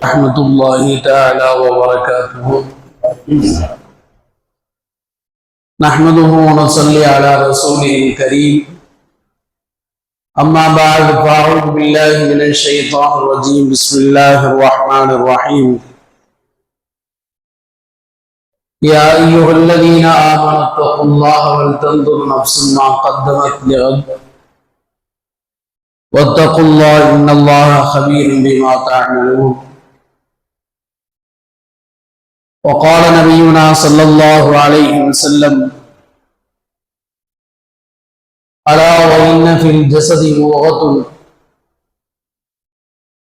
ورحمة الله تعالى وبركاته. نحمده ونصلي على رسوله الكريم. أما بعد فأعوذ بالله من الشيطان الرجيم. بسم الله الرحمن الرحيم. يا أيها الذين آمنوا اتقوا الله ولتنظر نفس ما قدمت لغد واتقوا الله إن الله خبير بما تعملون. وقال نبينا صلى الله عليه وسلم: ألا وإن في الجسد مضغة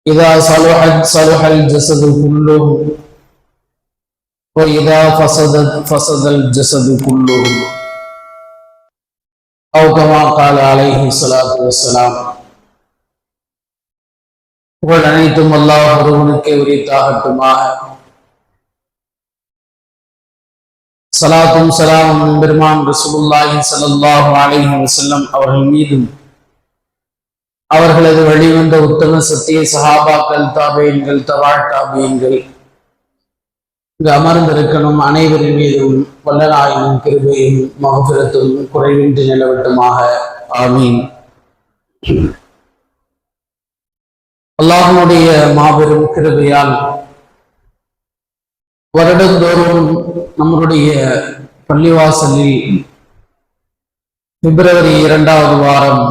إذا صلحت صلح الجسد كله وإذا فسدت فسد الجسد كله، أو كما قال عليه الصلاة والسلام. புகழ் அனைத்தும் அல்லாஹ் ஒருவனுக்கே உரித்தாகட்டுமாக. சலாத்தும் சலாமும் பெருமான் ரசூலுல்லாஹி ஸல்லல்லாஹு அலைஹி வஸல்லம் அவர்கள் மீதும் அவர்களது வழிவந்த உத்தம சத்திய சஹாபாக்கள், தாபீன்கள், தபா தாபீன்கள், இங்கு அமர்ந்திருக்கணும் அனைவரின் மீதும் வல்லநாயனும் கிருபையும் மகஃபிரத்தும் குறைவின்றி நிலவட்டுமாக. ஆமீன். அல்லாஹ்வுடைய மாபெரும் கிருபையால் வருடந்தோறும் நம்முடைய பள்ளிவாசலில் பிப்ரவரி 2வது வாரம்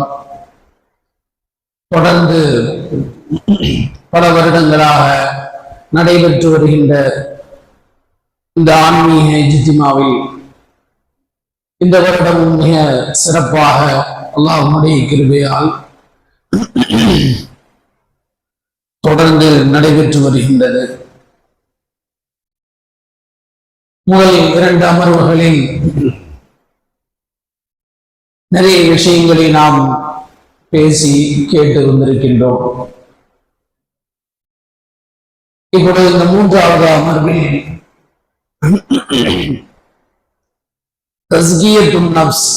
தொடர்ந்து பல வருடங்களாக நடைபெற்று வருகின்ற இந்த ஆன்மீக இஜ்திமாவில் இந்த வருடமும் மிக சிறப்பாக அல்லாஹ்வுடைய கிருபையால் தொடர்ந்து நடைபெற்று வருகின்றது. முதல் 2 அமர்வுகளில் நிறைய விஷயங்களை நாம் பேசி கேட்டு வந்திருக்கின்றோம். இப்பொழுது இந்த 3வது அமர்வில் தஸ்கியத்துன் நஃப்ஸ்,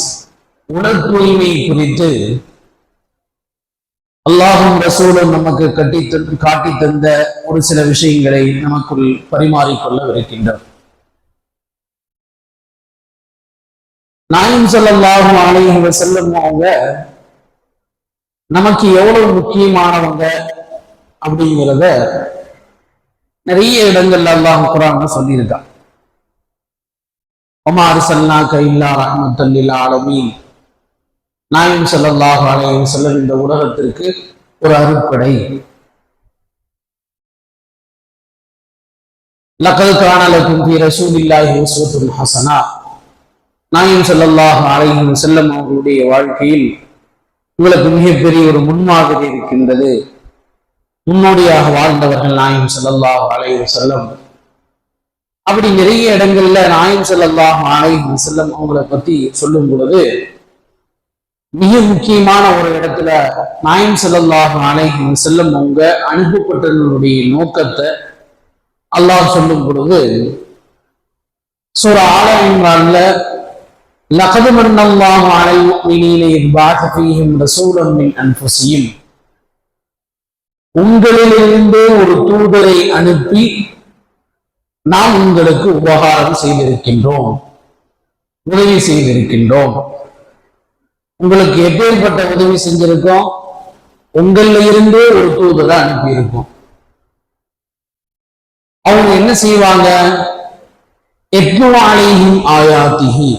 உடல் தூய்மை குறித்து அல்லாஹும் ரசூலும் நமக்கு காட்டி தந்த ஒரு சில விஷயங்களை நமக்குள் பரிமாறிக்கொள்ளவிருக்கின்றோம். நாயகம் ஸல்லல்லாஹு அலைஹி வஸல்லம் அவங்க நமக்கு எவ்வளவு முக்கியமானவங்க அப்படிங்கிறத நிறைய இடங்கள்ல அல்லாஹ் குர்ஆன்ல சொல்லியிருக்கான். வமா அர்ஸல்னாக இல்லா ரஹ்மத்தல் லில் ஆலமீன். நாயகம் ஸல்லல்லாஹு அலைஹி வஸல்லம் இந்த உலகத்திற்கு ஒரு அருட்கொடை. லகத் கான லகும் ஃபீ ரசூலில்லாஹி உஸ்வத்துன் ஹஸனா. நாயகம் ஸல்லல்லாஹு அலைஹி வஸல்லம் அவர்களுடைய வாழ்க்கையில் உங்களுக்கு மிகப்பெரிய ஒரு முன்மாதிரி இருக்கின்றது. முன்னோடியாக வாழ்ந்தவர்கள் நாயகம் ஸல்லல்லாஹு அலைஹி வஸல்லம். அப்படி நிறைய இடங்கள்ல நாயகம் ஸல்லல்லாஹு அலைஹி வஸல்லம் அவங்களை பத்தி சொல்லும் பொழுது மிக முக்கியமான ஒரு இடத்துல நாயகம் ஸல்லல்லாஹு அலைஹி வஸல்லம் அவங்க அனுப்பப்பட்டவர்களுடைய நோக்கத்தை அல்லாஹ் சொல்லும் பொழுது சூரா ஆல இம்ரான்ல لقد من الله على المؤمنين إذ بعث فيهم رسولا من أنفسهم. உங்களிலிருந்து ஒரு தூதரை அனுப்பி நாம் உங்களுக்கு உபகாரம் செய்திருக்கின்றோம், உதவி செய்திருக்கின்றோம். உங்களுக்கு எப்பேற்பட்ட உதவி செஞ்சிருக்கோம்? உங்களில இருந்து ஒரு தூதரை அனுப்பியிருக்கோம். அவங்க என்ன செய்வாங்க? எத்லு அலைஹிம் ஆயாத்திஹி,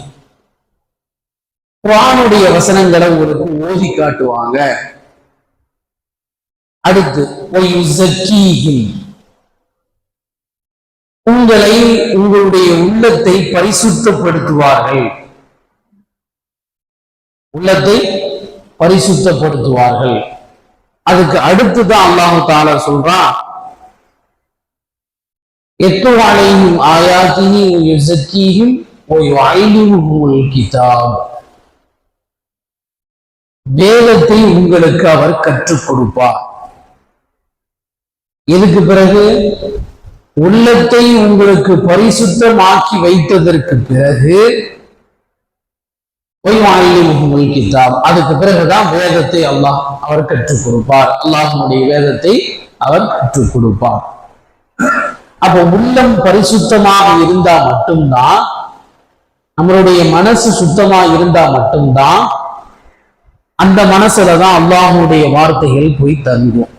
குர்ஆனுடைய வசனங்களை உங்களுக்கு ஓதி காட்டுவாங்க. அடுத்து வயுஸக்கீஹிம், உங்களை உங்களுடைய உள்ளத்தை பரிசுத்தப்படுத்துவார்கள், உள்ளத்தை பரிசுத்தப்படுத்துவார்கள். அதுக்கு அடுத்துதான் அல்லாஹ் தஆலா சொல்றான், எத்லு அலைஹிம் ஆயாத்திஹி வயுஸக்கீஹிம் வயுஅல்லிமுஹுல் கிதாப். வேதத்தை உங்களுக்கு அவர் கற்றுக் கொடுப்பார். இதுக்கு பிறகு உள்ளத்தை உங்களுக்கு பரிசுத்தமாக்கி வைத்ததற்கு பிறகு கிதாப், அதுக்கு பிறகுதான் வேதத்தை அல்லாஹ் அவர் கற்றுக் கொடுப்பார். அல்லாஹ்வுடைய வேதத்தை அவர் கற்றுக் கொடுப்பார். அப்போ உள்ளம் பரிசுத்தமாக இருந்தா மட்டும்தான், நம்மளுடைய மனசு சுத்தமாக இருந்தா மட்டும்தான் அந்த மனசுலதான் அல்லாஹ்வுடைய வார்த்தைகள் போய் தங்கும்.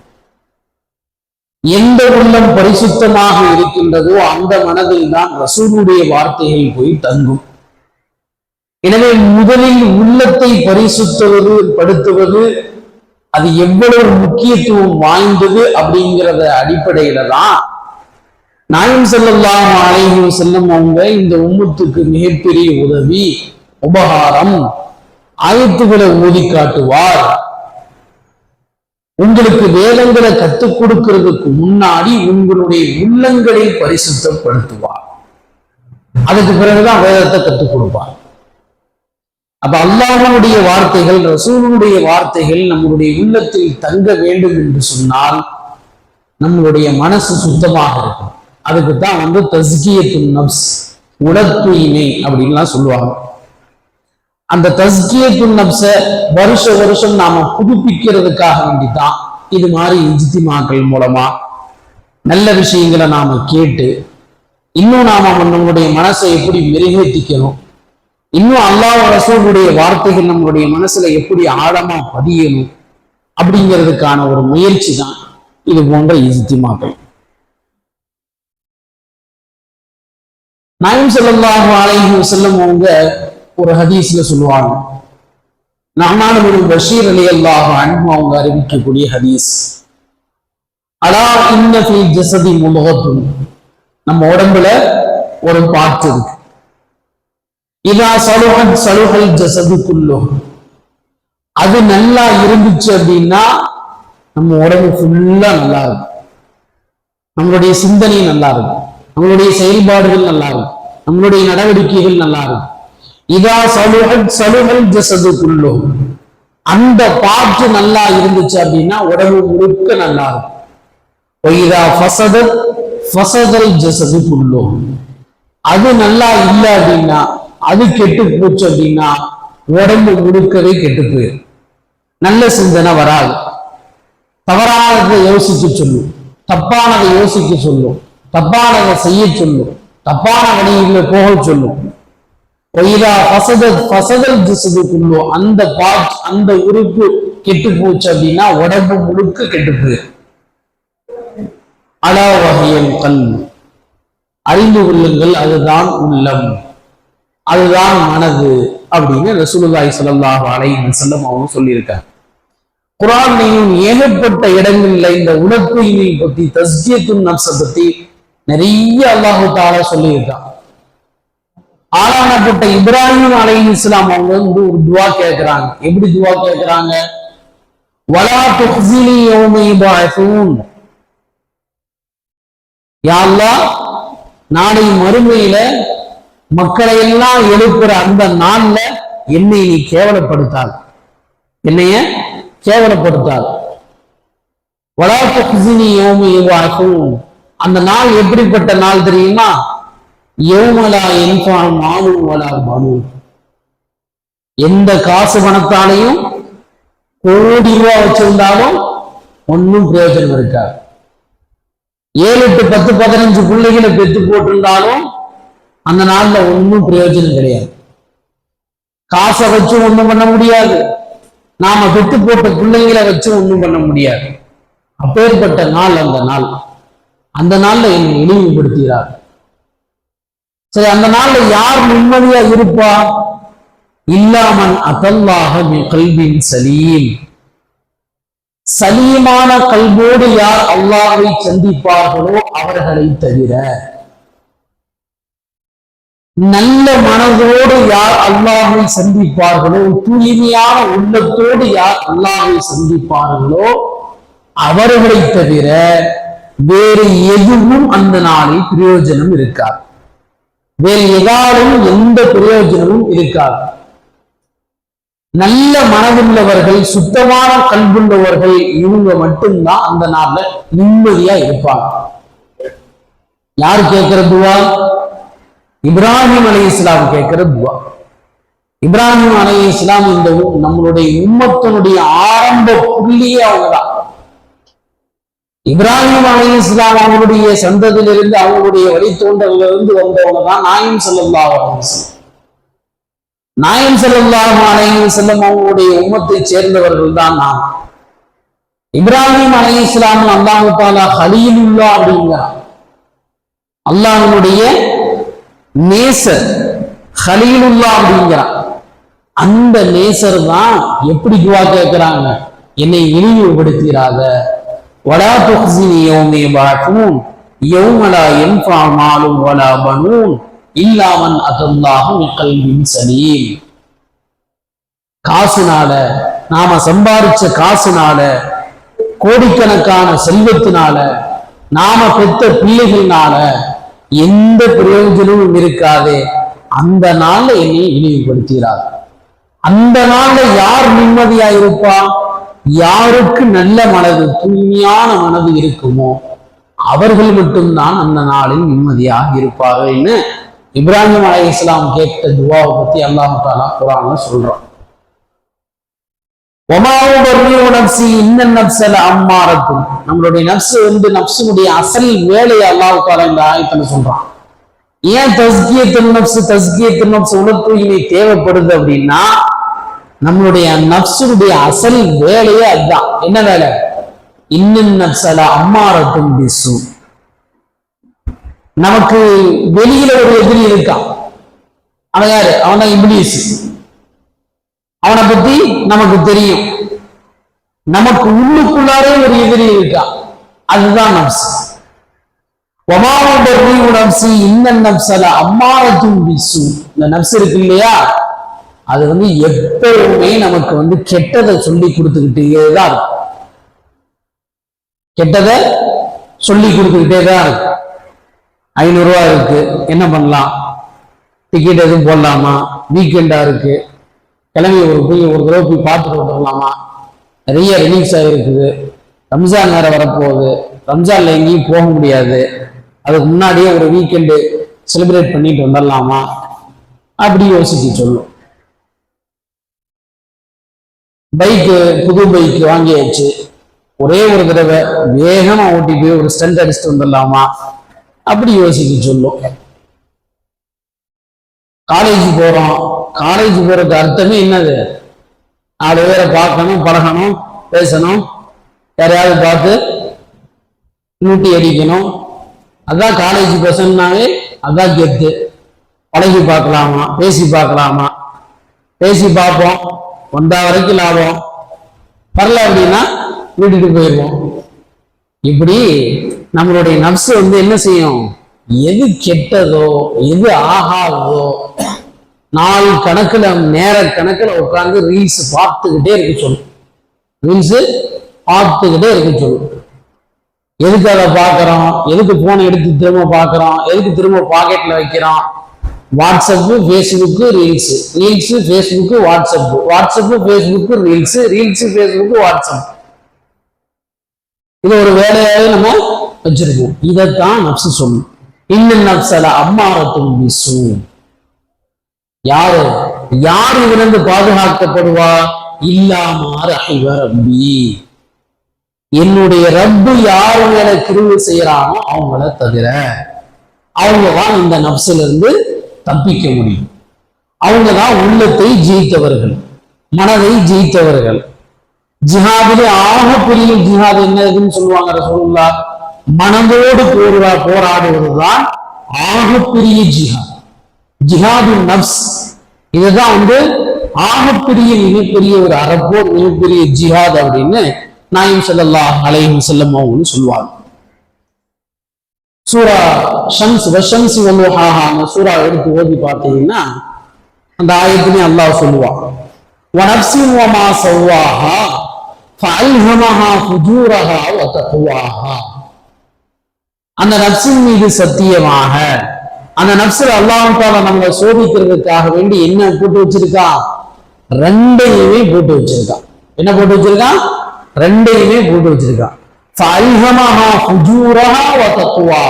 எந்த உள்ளம் பரிசுத்தமாக இருக்கின்றதோ அந்த மனதில் தான் ரசூலுடைய வார்த்தைகள் போய் தங்கும். எனவே முதலில் உள்ளத்தை படுத்துவது அது எவ்வளவு முக்கியத்துவம் வாய்ந்தது அப்படிங்கிறத அடிப்படையில தான் நாயகம் ஸல்லல்லாஹு அலைஹி வஸல்லம் அவங்க இந்த உம்மத்துக்கு மிகப்பெரிய உதவி, உபகாரம், ஆயத்துகளை ஓதி காட்டுவார். உங்களுக்கு வேதங்களை கற்றுக் கொடுக்கிறதுக்கு முன்னாடி உங்களுடைய உள்ளங்களை பரிசுத்தப்படுத்துவார். அதுக்கு பிறகுதான் வேதத்தை கற்றுக் கொடுப்பார். அப்ப அல்லாஹ்வுடைய வார்த்தைகள், ரசூலுடைய வார்த்தைகள் நம்முடைய உள்ளத்தில் தங்க வேண்டும் என்று சொன்னால் நம்மளுடைய மனசு சுத்தமாக இருக்கும். அதுக்குத்தான் தஸ்கியத்துன் நப்ஸ், உடற்தூய்மை அப்படின்லாம் சொல்லுவாங்க. அந்த தஸ்கியத்துன் நப்ஸ வருஷம் நாம புதுப்பிக்கிறதுக்காக வேண்டித்தான் இது மாதிரி இஜ்திமாக்கள் மூலமா நல்ல விஷயங்களை நாம கேட்டு, இன்னும் நாம நம்மளுடைய மனசை எப்படி மெருகேற்றிக்கணும், இன்னும் அல்லாஹ் ரசூலுடைய வார்த்தைகள் நம்மளுடைய மனசுல எப்படி ஆழமா பதியணும் அப்படிங்கிறதுக்கான ஒரு முயற்சி தான் இது போன்ற இஜ்திமாக்கள். நாயகம் ஸல்லல்லாஹு அலைஹி வஸல்லம் அவங்க ஒரு ஹதீஸ்ல சொல்லுவாங்க, நஅ்மான் இப்னு பஷீர் ரலியல்லாஹு அன்ஹு அவங்க அறிவிக்கக்கூடிய ஹதீஸ், அலா இன்ன ஃபில் ஜஸதி முல்கத்துன், நம்ம உடம்புல ஒரு பார்ட் இருக்கு, இதா சலுஹத் சலுஹல் ஜஸது குல்லுஹு, அது நல்லா இருந்துச்சு அப்படின்னா நம்ம உடம்பு ஃபுல்லா நல்லா இருக்கும், நம்மளுடைய சிந்தனை நல்லா இருக்கும், நம்மளுடைய செயல்பாடுகள் நல்லா இருக்கும், நம்மளுடைய நடவடிக்கைகள் நல்லா இருக்கும். இதா சலுஹத் சலுஹல் ஜஸது குல்லுஹு, அந்த பார்ட் நல்லா இருந்துச்சு அப்படின்னா உடம்பு முழுக்க நல்லா இருக்கும். வைதா ஃபஸதத் ஃபஸதல் ஜஸது குல்லுஹு, அது நல்லா இல்லை அப்படின்னா, அது கெட்டு போச்சு அப்படின்னா உடம்பு முழுக்கவே கெட்டு போயிடும். நல்ல சிந்தனை வராது, தவறானதை யோசிக்க சொல்லும், தப்பானதை யோசிக்க சொல்லும், தப்பானதை செய்ய சொல்லும், தப்பான வழியில் போக சொல்லும். அந்த பார்ட், அந்த உறுப்பு கெட்டு போச்சு அப்படின்னா உடம்பு முழுக்க கெட்டு போயிடும். அலா வஹியல் கல்பு, அறிந்து கொள்ளுங்கள், அதுதான் உள்ளம், அதுதான் மனது அப்படின்னு ரசூலுல்லாஹி ஸல்லல்லாஹு அலைஹி வஸல்லம் அவங்க சொல்லியிருக்காங்க. குர்ஆன்லையும் ஏகப்பட்ட இடங்கள்ல இந்த உடற்தூய்மை பத்தி, தஸ்கியத்துன் நப்ஸ பத்தி நிறைய அல்லாஹு தஆலா சொல்லியிருக்கான். ஆளானப்பட்ட இப்ராஹிம் அலைஹிஸ்ஸலாம் அவங்க ஒரு துவா கேட்கிறாங்க. எப்படி துவா கேட்கிறாங்க? வலா துஹ்ஸினி யௌம யுபஅஸூன், யா அல்லாஹ், நாளை மறுமையில மக்களை எல்லாம் எழுப்புற அந்த நாள்ல என்னை நீ கேவலப்படுத்தாது, என்னைய கேவலப்படுத்தாது. வலா துஹ்ஸினி யௌம யுபஅஸூன், அந்த நாள் எப்படிப்பட்ட நாள் தெரியுமா? யௌமலா யன்ஃபஉ மாலுன் வலா பனூன், எந்த காசு பணத்தாலையும் கோடி ரூபாய் வச்சிருந்தாலும் ஒன்னும் பிரயோஜனம் இருக்காது. 7, 8, 10, 15 பிள்ளைகளை பெற்று போட்டிருந்தாலும் அந்த நாள்ல ஒன்னும் பிரயோஜனம் கிடையாது. காசை வச்சு ஒண்ணும் பண்ண முடியாது, நாம பெற்று போட்ட பிள்ளைங்களை வச்சு ஒண்ணும் பண்ண முடியாது. அப்பேற்பட்ட நாள் அந்த நாள். அந்த நாள்ல என்னை இழிவுபடுத்துகிறார். சரி, அந்த நாள்ல யார் நிம்மதியா இருப்பா? இல்லாமன் அதல்லாஹ பிகல்பின் சலீம், சலீமான கல்வோடு யார் அல்லாஹ்வை சந்திப்பார்களோ அவர்களை தவிர. நல்ல மனதோடு யார் அல்லாஹ்வை சந்திப்பார்களோ, தூய்மையான உள்ளத்தோடு யார் அல்லாஹ்வை சந்திப்பார்களோ அவர்களை தவிர வேறு எதுவும் அந்த நாளில் பிரயோஜனம் இருக்காது. வேறு எதாலும் எந்த பிரயோஜனமும் இருக்காது. நல்ல மனதுள்ளவர்கள், சுத்தமான கல்புள்ளவர்கள், இவங்க மட்டும்தான் அந்த நாள்ல நிம்மதியா இருப்பாங்க. யார் கேட்கிற துவா? இப்ராஹிம் அலைஹிஸ்ஸலாம் கேட்கிற துவா. இப்ராஹிம் அலைஹிஸ்ஸலாம் இந்த நம்மளுடைய உம்மத்தினுடைய ஆரம்ப புள்ளியே அவங்கதான். இப்ராஹிம் அலைஹிஸ்ஸலாம் அவங்களுடைய சந்ததியிலிருந்து அவங்களுடைய வழித்தோன்றலிருந்து வந்தவங்க தான் நாயகம் ஸல்லல்லாஹு அலைஹி வஸல்லம். நாயகம் ஸல்லல்லாஹு அலைஹி வஸல்லம் அவங்களுடைய உம்மத்தை சேர்ந்தவர்கள் தான் நாம். இப்ராஹிம் அலைஹிஸ்ஸலாம் அல்லாஹ் தஆலா கலீலுல்லாஹ் அப்படிங்கிறான். அல்லாஹ்வுடைய நேசர் கலீலுல்லாஹ் அப்படிங்கிறான். அந்த நேசர் தான் எப்படி துஆ கேட்கிறாங்க, என்னை இழிவுபடுத்திராத, வலா துஹ்ஸினி யௌம யபஅஸூன் யௌம லா யன்ஃபஉ மாலுன் வலா பனூன் இல்லா மன் அதல்லாஹு பிகல்பின் சலீம். காசுனால, நாம சம்பாதிச்ச காசுனால, கோடிக்கணக்கான செல்வத்தினால, நாம பெற்ற பிள்ளைகள்னால எந்த பிரயோஜனமும் இருக்காது. அந்த நாள்ல என்னை இழிவுபடுத்துகிறார். அந்த நாள்ல யார் நிம்மதியா இருப்பா? யாருக்கு நல்ல மனது, தூய்மையான மனது இருக்குமோ அவர்கள் மட்டும்தான் அந்த நாளில் நிம்மதியாக இருப்பார்கள்னு இப்ராஹிம் அலைஹிஸ்ஸலாம் கேட்ட துஆவை பத்தி அல்லாஹ் தஆலா குர்ஆன்ல சொல்றான். நம்மளுடைய நப்சு நப்சுடைய அசல் வேலையை அல்லாஹ் தஆலா இந்த ஆயத்துல சொல்றான். ஏன் தஸ்கியத்துன் நப்ஸ் உணர்வு தூய்மை தேவைப்படுது அப்படின்னா, நம்மளுடைய நப்சுடைய அசல் வேலையே அதுதான். என்ன வேலை? இன்னன் நப்ஸல அம்மாரத்தும் பிஸ்ஸூ. நமக்கு வெளியில ஒரு எதிரி இருக்கான். அவன் யாரு? அவன் தான் இப்லீஸ். அவனை பத்தி நமக்கு தெரியும். நமக்கு உள்ளுக்குள்ளாரே ஒரு எதிரி இருக்கான். அதுதான் நப்ஸ். இன்னன் நப்ஸல அம்மாரத்தும் பிஸ்ஸூ. இந்த நப்ஸ் இருக்கு இல்லையா, அது எப்பவுமே நமக்கு கெட்டதை சொல்லி கொடுத்துக்கிட்டே தான் இருக்கும். கெட்டதை சொல்லி கொடுத்துக்கிட்டே தான் இருக்கு. 500 ரூபா இருக்கு, என்ன பண்ணலாம்? டிக்கெட் எதுவும் போடலாமா? வீக்கெண்டா இருக்கு, கிளம்பி ஒரு தடவை போய் பார்த்துட்டு வந்துடலாமா? நிறைய ரிலீஸ் ஆகிருக்குது. ரம்ஜான் வேற வரப்போகுது, ரம்ஜான்ல எங்கேயும் போக முடியாது, அதுக்கு முன்னாடியே ஒரு வீக்கெண்டு செலிப்ரேட் பண்ணிட்டு வந்துடலாமா? அப்படி யோசிச்சு சொல்லும். பைக்கு, புது பைக் வாங்கியாச்சு, ஒரே ஒரு தடவை வேகமா ஓட்டி போய் ஒரு ஸ்டண்ட் அடிச்சுட்டு வந்துடலாமா? அப்படி யோசிக்க சொல்லும். காலேஜ் போறோம், காலேஜ் போறதுக்கு அர்த்தமே என்னது? 4 பேரை பார்க்கணும், பழகணும், பேசணும், யாரையாவது பார்த்து நூட்டி அடிக்கணும். அதான் காலேஜ் பசங்கனாவே அதான் கெத்து. பழகி பார்க்கலாமா, பேசி பார்க்கலாமா? பேசி பார்ப்போம், வந்தா வரைக்கும் லாபம், வரல அப்படின்னா வீட்டுக்கு போயிடுவோம். இப்படி நம்மளுடைய நப்சு என்ன செய்யும்? எது கெட்டதோ, எது ஆகாதோ, நாள் கணக்குல, நேர கணக்குல உட்கார்ந்து ரீல்ஸ் பார்த்துக்கிட்டே இருக்க சொல்லும். ரீல்ஸ் பார்த்துக்கிட்டே இருக்க சொல்லும். எதுக்கு அதை பார்க்கிறோம்? எதுக்கு போனை எடுத்து திரும்ப பார்க்கிறோம்? எதுக்கு திரும்ப பாக்கெட்ல வைக்கிறோம்? WhatsApp, Facebook, reels, reels, Facebook, WhatsApp, WhatsApp, Facebook, reels, reels, Facebook, WhatsApp. இது ஒரு வேலையாவே நம்ம வச்சிருக்கோம். இதைத்தான் நப்சு சொல்லும். இன்னன் நப்ஸல அம்மாரத்தும் பிஸ்ஸூ. யாரு இதிலிருந்து பாதுகாக்கப்படுவா? இல்லாமா ரஹிம ரப்பி. என்னுடைய ரப்பு யாரு மேல கிருபை செய்யறானோ அவங்கள தவிர. அவங்கதான் இந்த நப்சுல இருந்து தப்பிக்க முடியும். அவங்கதான் உள்ளத்தை ஜெயித்தவர்கள், மனதை ஜெயித்தவர்கள். ஜிஹாதிலே ஆகப்பெரிய ஜிஹாத் என்னதுன்னு சொல்லுவாங்க ரசூலுல்லாஹ். மனதோடு போராடுவதுதான் ஆகப்பெரிய ஜிஹாத். ஜிஹாது நப்ஸ். இதுதான் ஆகப்பெரிய மிகப்பெரிய ஒரு அறப்போர், மிகப்பெரிய ஜிஹாத் அப்படின்னு நாயகம் ஸல்லல்லாஹு அலைஹி வஸல்லம் அவங்க சொல்லுவாங்க. சூரா ஷம்ஸ் வஷம்ஸ் வல்லுஹாஹா அந்த சூரா எடுத்து ஓதி பார்த்தீங்கன்னா அந்த ஆயத்திலே அல்லாஹ் சொல்லுவான், வனப்ஸின் வமா ஸவ்வாஹா ஃபஅல்ஹமஹா ஃபுஜூரஹா வ தக்வாஹா. அந்த நப்சின் மீது சத்தியமாக, அந்த நப்சுல அல்லாஹ் தஆலா நம்மளை சோதிக்கிறதுக்காக வேண்டி என்ன போட்டு வச்சிருக்கான்? 2யுமே போட்டு வச்சிருக்கான். என்ன போட்டு வச்சிருக்கான்? 2யுமே போட்டு வச்சிருக்கான். ஃபஅல்ஹமஹா ஃபுஜூரஹா வ தக்வா.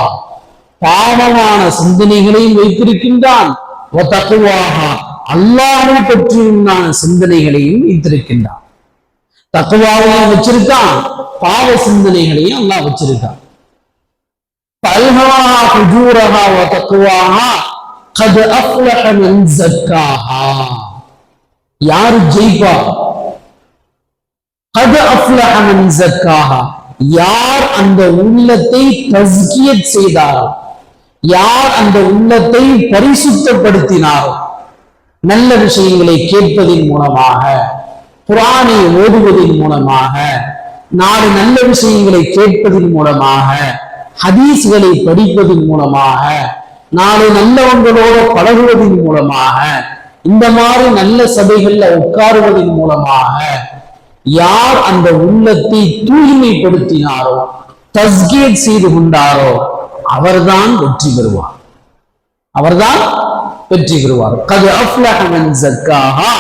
பாவமான சிந்தனைகளையும் வைத்திருக்கின்றான். வ தக்வாஹா, அல்லாஹ்வை பற்றியுமான சிந்தனைகளையும் வைத்திருக்கின்றான். தக்குவாவையும் வச்சிருக்கான், பாவ சிந்தனைகளையும் அல்லாஹ் வச்சிருக்கான். فَأَلْهَمَهَا فُجُورَهَا وَتَقْوَاهَا قَدْ أَفْلَحَ مَنْ زَكَّاهَا. யாரு ஜெயிப்பா? قَدْ أَفْلَحَ مَنْ زَكَّاهَا. யார் அந்த உள்ளத்தை தஸ்கியத் செய்தாரோ, யார் அந்த உள்ளத்தை பரிசுத்தப்படுத்தினாரோ, நல்ல விஷயங்களை கேட்பதின் மூலமாக, குர்ஆனை ஓதுவதன் மூலமாக, நாலு நல்ல விஷயங்களை கேட்பதன் மூலமாக, ஹதீஸ்களை படிப்பதன் மூலமாக, நாலு நல்லவங்களோட பழகுவதன் மூலமாக, இந்த மாதிரி நல்ல சபைகள்ல உட்காருவதன் மூலமாக யார் அந்த உள்ளத்தை தூய்மைப்படுத்தினாரோ, தஸ்கீர் செய்து கொண்டாரோ, அவர்தான் வெற்றி பெறுவார். அவர்தான் வெற்றி பெறுவார். கத் அஃப்லஹ மன் ஸக்காஹா.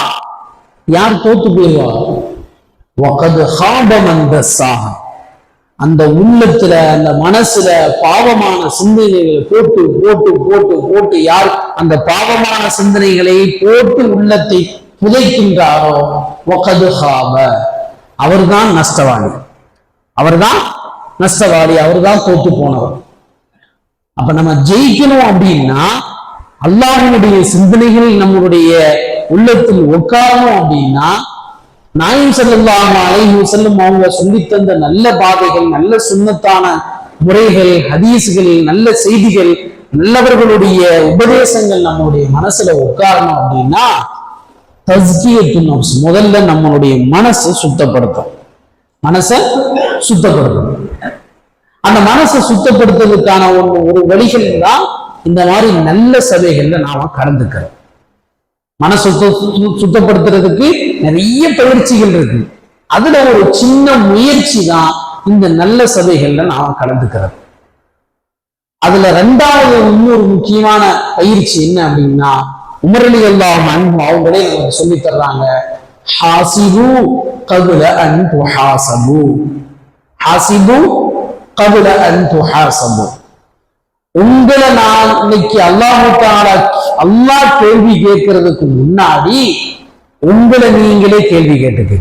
யார் தோத்து போய்வார்? வகத் ஹாப மன் தஸ்ஸாஹா. அந்த உள்ளத்துல, அந்த மனசுல பாவமான சிந்தனைகளை போட்டு போட்டு போட்டு போட்டு யார் அந்த பாவமான சிந்தனைகளை போட்டு உள்ளத்தை புதைக்கின்றாரோ, வகத் ஹாப, அவர்தான் நஷ்டவாளி. அவர்தான் நஷ்டவாளி, அவர்தான் தோத்து போனவர். அப்ப நம்ம ஜெயிக்கணும் அப்படின்னா அல்லாஹ்வுடைய சிந்தனைகள் நம்மளுடைய உள்ளத்தில் உட்காரணும் அப்படின்னா நாயகம் ஸல்லல்லாஹு அலைஹி வஸல்லம் அவங்க சொல்லித் தந்த நல்ல பாதைகள், நல்ல சுன்னத்தான முறைகள், ஹதீஸ்கள், நல்ல செய்திகள், நல்லவர்களுடைய உபதேசங்கள் நம்மளுடைய மனசுல உட்காரணும் அப்படின்னா தஸ்கியத்துன் நஃப்ஸ், முதல்ல நம்மளுடைய மனசை சுத்தப்படுத்தும். மனசை சுத்தப்படுத்தும். அந்த மனசை சுத்தப்படுத்துறதுக்கான ஒரு வழிகள் தான் இந்த மாதிரி நல்ல சபைகள்ல நாம கலந்துக்கிறோம். மனசை சுத்தப்படுத்துறதுக்கு நிறைய பயிற்சிகள் இருக்கு. அதுல ஒரு சின்ன முயற்சி தான் இந்த நல்ல சபைகள்ல நாம கலந்துக்கிறோம். அதுல ரெண்டாவது இன்னொரு முக்கியமான பயிற்சி என்ன அப்படின்னா, உமர் ரலியல்லாஹு அன்ஹு அவங்களே நமக்கு சொல்லி தர்றாங்க, ஹாசிபு கபுல அன் துஹாசபு. ஹாசிபு கபுல அன் துஹாசபு. உங்களை நான் இன்னைக்கு அல்லாஹ் கேள்வி கேட்கறதுக்கு முன்னாடி உங்களை நீங்களே கேள்வி கேட்டுக்க.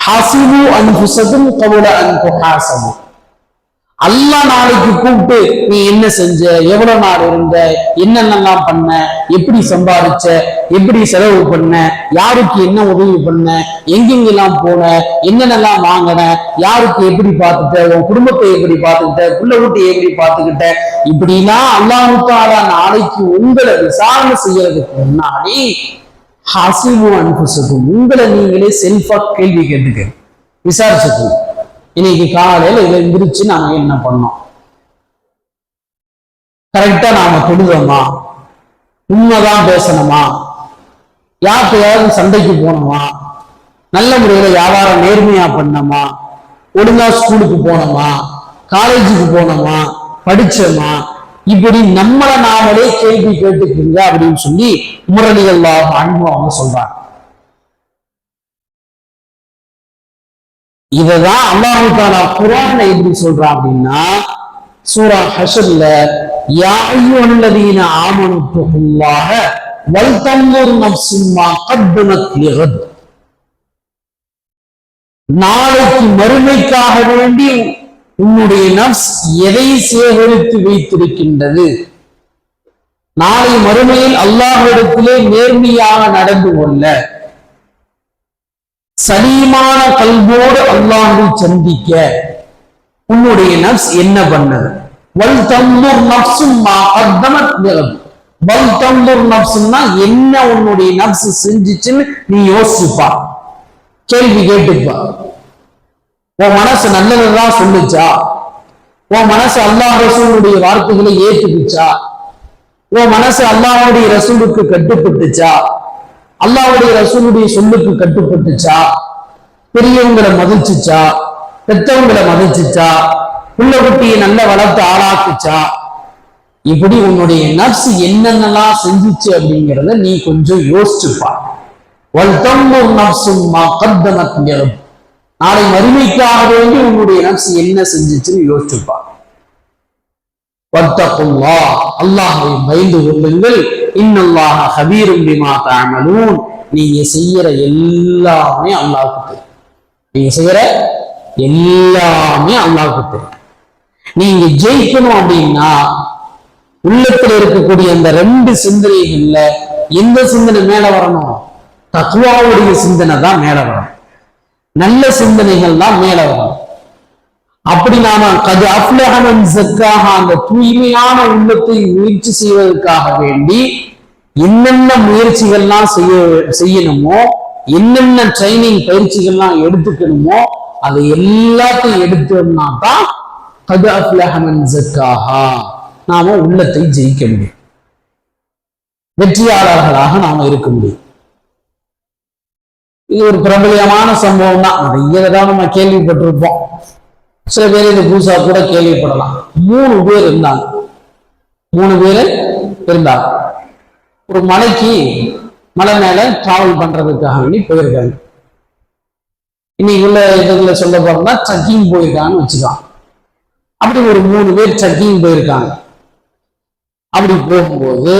ஹாசிபு அன்ஃபுஸகும் கபுல அன் துஹாசபு. அல்லாஹ் நாளைக்கு கூப்பிட்டு நீ என்ன செஞ்ச, எவ்வளவு நாள் இருந்த, என்னென்னலாம் பண்ண, எப்படி சம்பாதிச்ச, எப்படி செலவு பண்ண, யாருக்கு என்ன உதவி பண்ண, எங்கெங்கெல்லாம் போன, என்னென்னலாம் வாங்கின, யாருக்கு எப்படி பார்த்துட்ட, உன் குடும்பத்தை எப்படி பார்த்துக்கிட்ட, புள்ள வீட்டை எப்படி பார்த்துக்கிட்ட, இப்படிலாம் அல்லாஹ் தஆலா நாளைக்கு உங்களை விசாரணை செய்யறதுக்கு முன்னாடி ஹாசிபு அன்ஃபுஸகும், உங்களை நீங்களே செல்ஃபா கேள்வி கேட்டுக்க, விசாரிச்சுக்கணும். இன்னைக்கு காலையில இதை எந்திரிச்சு நாம என்ன பண்ணோம்? கரெக்டா நாம தொழுதோமா? உண்மைதான் பேசணுமா? யார்கிட்டயாவது சண்டைக்கு போனோமா? நல்ல முறையில வியாபாரம் நேர்மையா பண்ணோமா? ஒழுங்கா ஸ்கூலுக்கு போனோமா? காலேஜுக்கு போனோமா? படிச்சோமா? இப்படி நம்மளை நாமளே கேள்வி கேட்டுக்குங்க அப்படின்னு சொல்லி உமர் ரலியல்லாஹு அன்ஹு அவங்க சொல்றாங்க. இததான் அல்லாஹ் தஆலா குர்ஆன்ல எப்படி சொல்றான் அப்படின்னா, சூரா ஹஷ்ர்ல யா அய்யுஹல்லதீன ஆமனு தகுல்லாஹ வல் தன்துர் நஃப்ஸும் மா கத்தமத் லிகத். நாளைக்கு மறுமைக்காக வேண்டி உன்னுடைய நஃப்ஸ் எதை சேகரித்து வைத்திருக்கின்றது. நாளை மறுமையில் அல்லாஹ்விடத்திலே நேர்மையாக நடந்து கொள்ள, சலீமான கல்வோடு அல்லாஹ்வை சந்திக்க உன்னுடைய நஃப்ஸ் என்ன பண்ணது? வல் தன்துர் நஃப்ஸும் மா கத்தமத் லிகத். வல் தன்துர் நஃப்ஸுன்னா என்ன உன்னுடைய நஃப்ஸ் செஞ்சிச்சுன்னு நீ யோசிப்பா, கேள்வி கேட்டுப்பா. உன் மனசு நல்லதுதான் சொல்லுச்சா? உன் மனசு அல்லாஹ் ரசூலுடைய வார்த்தைகளை ஏற்றுக்குச்சா? உன் மனசு அல்லாஹ்வுடைய ரசூலுக்கு கட்டுப்பட்டுச்சா? அல்லாஹ்வுடைய ரசூலுடைய சொல்லுக்கு கட்டுப்பட்டுச்சா? பெரியவங்களை மதிச்சுச்சா? பெத்தவங்களை மதிச்சுச்சா? புள்ள குட்டியை நல்ல வளர்த்து ஆளாக்குச்சா? இப்படி உன்னுடைய நஃப்ஸ் என்னென்னலாம் செஞ்சுச்சு அப்படிங்கிறத நீ கொஞ்சம் யோசிச்சுப்பா. வல் தன்துர் நஃப்ஸும் மா கத்தமத் லிகத். நாளை மறுமைக்காக வேண்டி உன்னுடைய நஃப்ஸ் என்ன செஞ்சுச்சுன்னு யோசிச்சுப்பா. வத்தகுல்லாஹ், அல்லாஹ்வை பயந்து கொள்ளுங்கள். இன்னல்லாஹ கபீரும் பிமா தஅமலூன். நீங்க செய்யற எல்லாமே அல்லாஹ்வுக்கு தெரியும். நீங்க செய்யற எல்லாமே அல்லாஹ்வுக்கு தெரியும். நீங்க ஜெயிக்கணும் அப்படின்னா உள்ளத்துல இருக்கக்கூடிய அந்த 2 சிந்தனைகள்ல எந்த சிந்தனை மேல வரணும்? தக்வாவுடைய சிந்தனை தான் மேல வரணும். நல்ல சிந்தனைகள் தான் மேல வரணும். அப்படி நாம கது அஃப்லஹ மன் ஸக்காஹா, அந்த தூய்மையான உள்ளத்தை முயற்சி செய்வதற்காக வேண்டி என்னென்ன முயற்சிகள்லாம் செய்யணுமோ, என்னென்ன ட்ரைனிங் பயிற்சிகள்லாம் எடுத்துக்கணுமோ அதை எல்லாத்தையும் எடுத்தோம்னா தான் கது அஃப்லஹ மன் ஸக்காஹா, நாம உள்ளத்தை ஜெயிக்க முடியும், வெற்றியாளர்களாக நாம இருக்க முடியும். இது ஒரு பிரபலியமான சம்பவம் தான். நிறைய தடவை நம்ம கேள்விப்பட்டிருப்போம். சில பேர் இது புதுசா கூட கேள்விப்படலாம். 3 பேர் இருந்தாங்க. 3 பேர் இருந்தாங்க. ஒரு மலை மேல டிராவல் பண்றதுக்காக வேண்டி போயிருக்காங்க. இன்னைக்கு உள்ள இதுல சொல்ல போறோம்னா ட்ரக்கிங் போயிருக்காங்கன்னு வச்சுக்கலாம். அப்படி ஒரு 3 பேர் ட்ரக்கிங் போயிருக்காங்க. அப்படி போகும்போது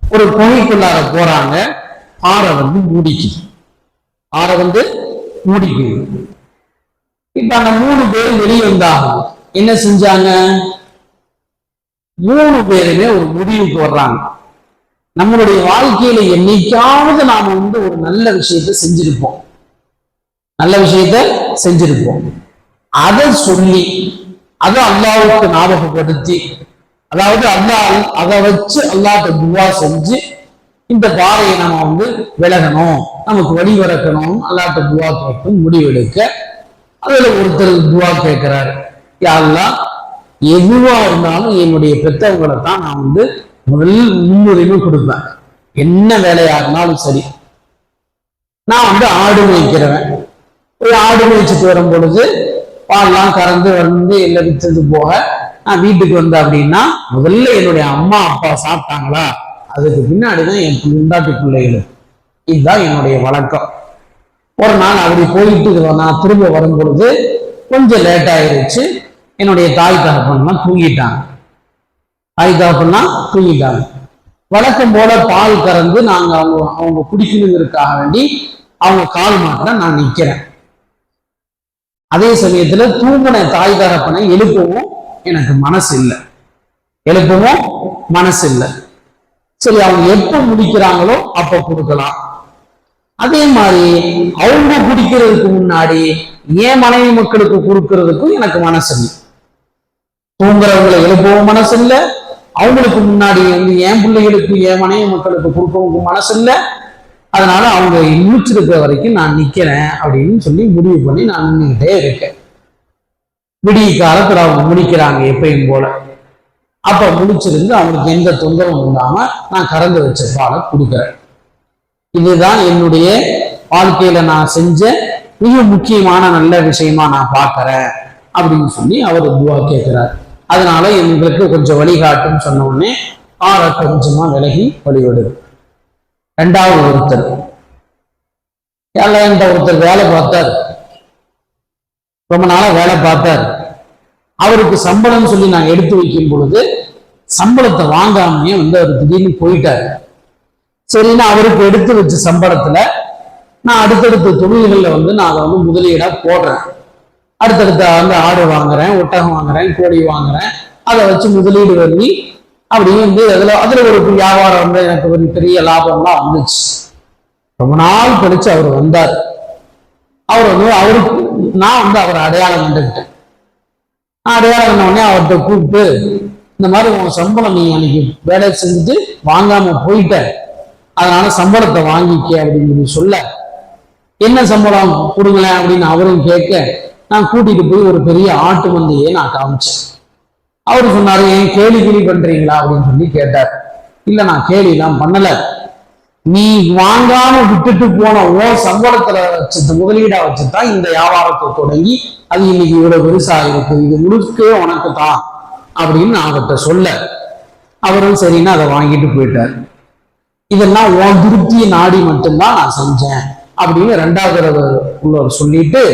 ஒரு குகைக்குள்ளார போறாங்க. பாறை வந்து மூடிக்குது. இப்ப அந்த 3 பேரும் வெளியே வந்தாங்க. என்ன செஞ்சாங்க? 3 பேருமே ஒரு முடிவுக்கு வர்றாங்க. நம்மளுடைய வாழ்க்கையில என்னைக்காவது நாம வந்து ஒரு நல்ல விஷயத்த செஞ்சிருப்போம். அதை சொல்லி அதை அல்லாஹ்வுக்கு ஞாபகப்படுத்தி, அதாவது அதை வச்சு அல்லாஹ்ட்ட துவா செஞ்சு இந்த பாறையை நம்ம வந்து விலகணும், நமக்கு வழி வரக்கணும், அல்லாஹ்ட்ட துவா கேட்கும் முடிவெடுக்க அதுல ஒருத்தர் துவா கேட்கிறாரு, யா அல்லாஹ், எதுவா இருந்தாலும் என்னுடைய பெற்றவங்களை தான் நான் வந்து முதல் முன்னுரிமை கொடுப்பேன். என்ன வேலையா இருந்தாலும் சரி. நான் வந்து ஆடு மேய்க்கிறவன். ஒரு ஆடு மேய்ச்சிட்டு வரும் பொழுது பால்லாம் கறந்து வந்து எல்லாம் விற்றது போக நான் வீட்டுக்கு வந்தேன் அப்படின்னா முதல்ல என்னுடைய அம்மா அப்பா சாப்பிட்டாங்களா, அதுக்கு பின்னாடிதான் என் முண்டாட்டி பிள்ளைகள். இதுதான் என்னுடைய வழக்கம். ஒரு நாள் அப்படி போயிட்டு நான் திரும்ப வரும் பொழுது கொஞ்சம் லேட் ஆயிருச்சு. என்னுடைய தாய் தகப்பன்லாம் தூங்கிட்டாங்க. வழக்கம் போல பால் கறந்து நாங்க அவங்க குடிக்கணுங்கிறதுக்காக வேண்டி அவங்க கால் மாட்டில நான் நிக்கிறேன். அதே சமயத்துல தூங்கின தாய் தகப்பனை எழுப்பவும் எனக்கு மனசு இல்லை. சரி, அவங்க எப்ப முடிக்கிறாங்களோ அப்ப கொடுக்கலாம். அதே மாதிரி அவங்க குடிக்கிறதுக்கு முன்னாடி என் மனைவி மக்களுக்கு கொடுக்கறதுக்கும் எனக்கு மனசு இல்லை. தூங்குறவங்களை எழுப்பவும் மனசு இல்லை, அவங்களுக்கு முன்னாடி வந்து என் பிள்ளைகளுக்கு என் மனைவி மக்களுக்கு கொடுக்கவும் மனசு இல்லை. அதனால அவங்க முடிச்சிருக்கிற வரைக்கும் நான் நிக்கிறேன் அப்படின்னு சொல்லி முடிவு பண்ணி நான் நின்றுகிட்டே இருக்கேன். விடிய காலத்துல அவங்க முடிக்கிறாங்க எப்பயும் போல. அப்ப முடிச்சிருந்து அவங்களுக்கு எந்த தொந்தரவும் இல்லாம நான் கறந்து வச்ச பாலை கொடுக்குறேன். இதுதான் என்னுடைய வாழ்க்கையில நான் செஞ்ச மிக முக்கியமான நல்ல விஷயமா நான் பார்க்கிறேன் அப்படின்னு சொல்லி அவர் துவா கேட்கிறார். அதனால எங்களுக்கு கொஞ்சம் வழிகாட்டுன்னு சொன்ன உடனே கொஞ்சமா விலகி வழிவிடுது. 2வது ஒருத்தர் வேலை பார்த்தார். ரொம்ப நாளா வேலை பார்த்தார். அவருக்கு சம்பளம் சொல்லி நான் எடுத்து வைக்கும் பொழுது சம்பளத்தை வாங்காமையே வந்து அவர் திடீர்னு போயிட்டாரு. சரின்னா அவருக்கு எடுத்து வச்ச சம்பளத்துல நான் அடுத்தடுத்த தொழில்கள்ல வந்து நான் அதை வந்து முதலீடா போடுறேன். அடுத்தடுத்த வந்து ஆடு வாங்குறேன், ஒட்டகம் வாங்குறேன், கோழி வாங்குறேன். அதை வச்சு முதலீடு பண்ணி அப்படியே வந்து அதுல ஒரு வியாபாரம் வந்து எனக்கு ஒரு பெரிய லாபம்லாம் வந்துச்சு. ரொம்ப நாள் கழிச்சு அவர் வந்தார். அவருக்கு நான் வந்து அவரை அடையாளம் கண்டுக்கிட்டேன். அடையாளம் கண்ட உடனே அவர்கிட்ட கூப்பிட்டு, இந்த மாதிரி உன் சம்பளம் நீ அன்னைக்கு வேலை செஞ்சுட்டு வாங்காம போயிட்ட, அதனால சம்பளத்தை வாங்கிக்க அப்படின்னு சொல்ல, என்ன சம்பளம் கொடுங்களேன் அப்படின்னு அவரும் கேட்க, நான் கூட்டிட்டு போய் ஒரு பெரிய ஆட்டு மந்தையே நான் காமிச்சேன். அவரு சொன்னாரு, ஏன் கேலி பண்றீங்களா அப்படின்னு சொல்லி கேட்டார். இல்ல, நான் கேலிலாம் பண்ணல. நீ வாங்காம விட்டுட்டு போன சம்பளத்துல வச்சு முதலீடா வச்சுதான் இந்த வியாபாரத்தை தொடங்கி அது இன்னைக்கு இவ்வளவு பெருசா இருக்கு, இது முழுக்க உனக்கு தான் அப்படின்னு நான் அவர்கிட்ட சொல்ல, அவரும் சரின்னு அதை வாங்கிட்டு போயிட்டார். இதெல்லாம் உன் திருப்தியை நாடி மட்டும்தான் நான் செஞ்சேன் அப்படின்னு 2வது உள்ளவர் சொல்லிட்டு,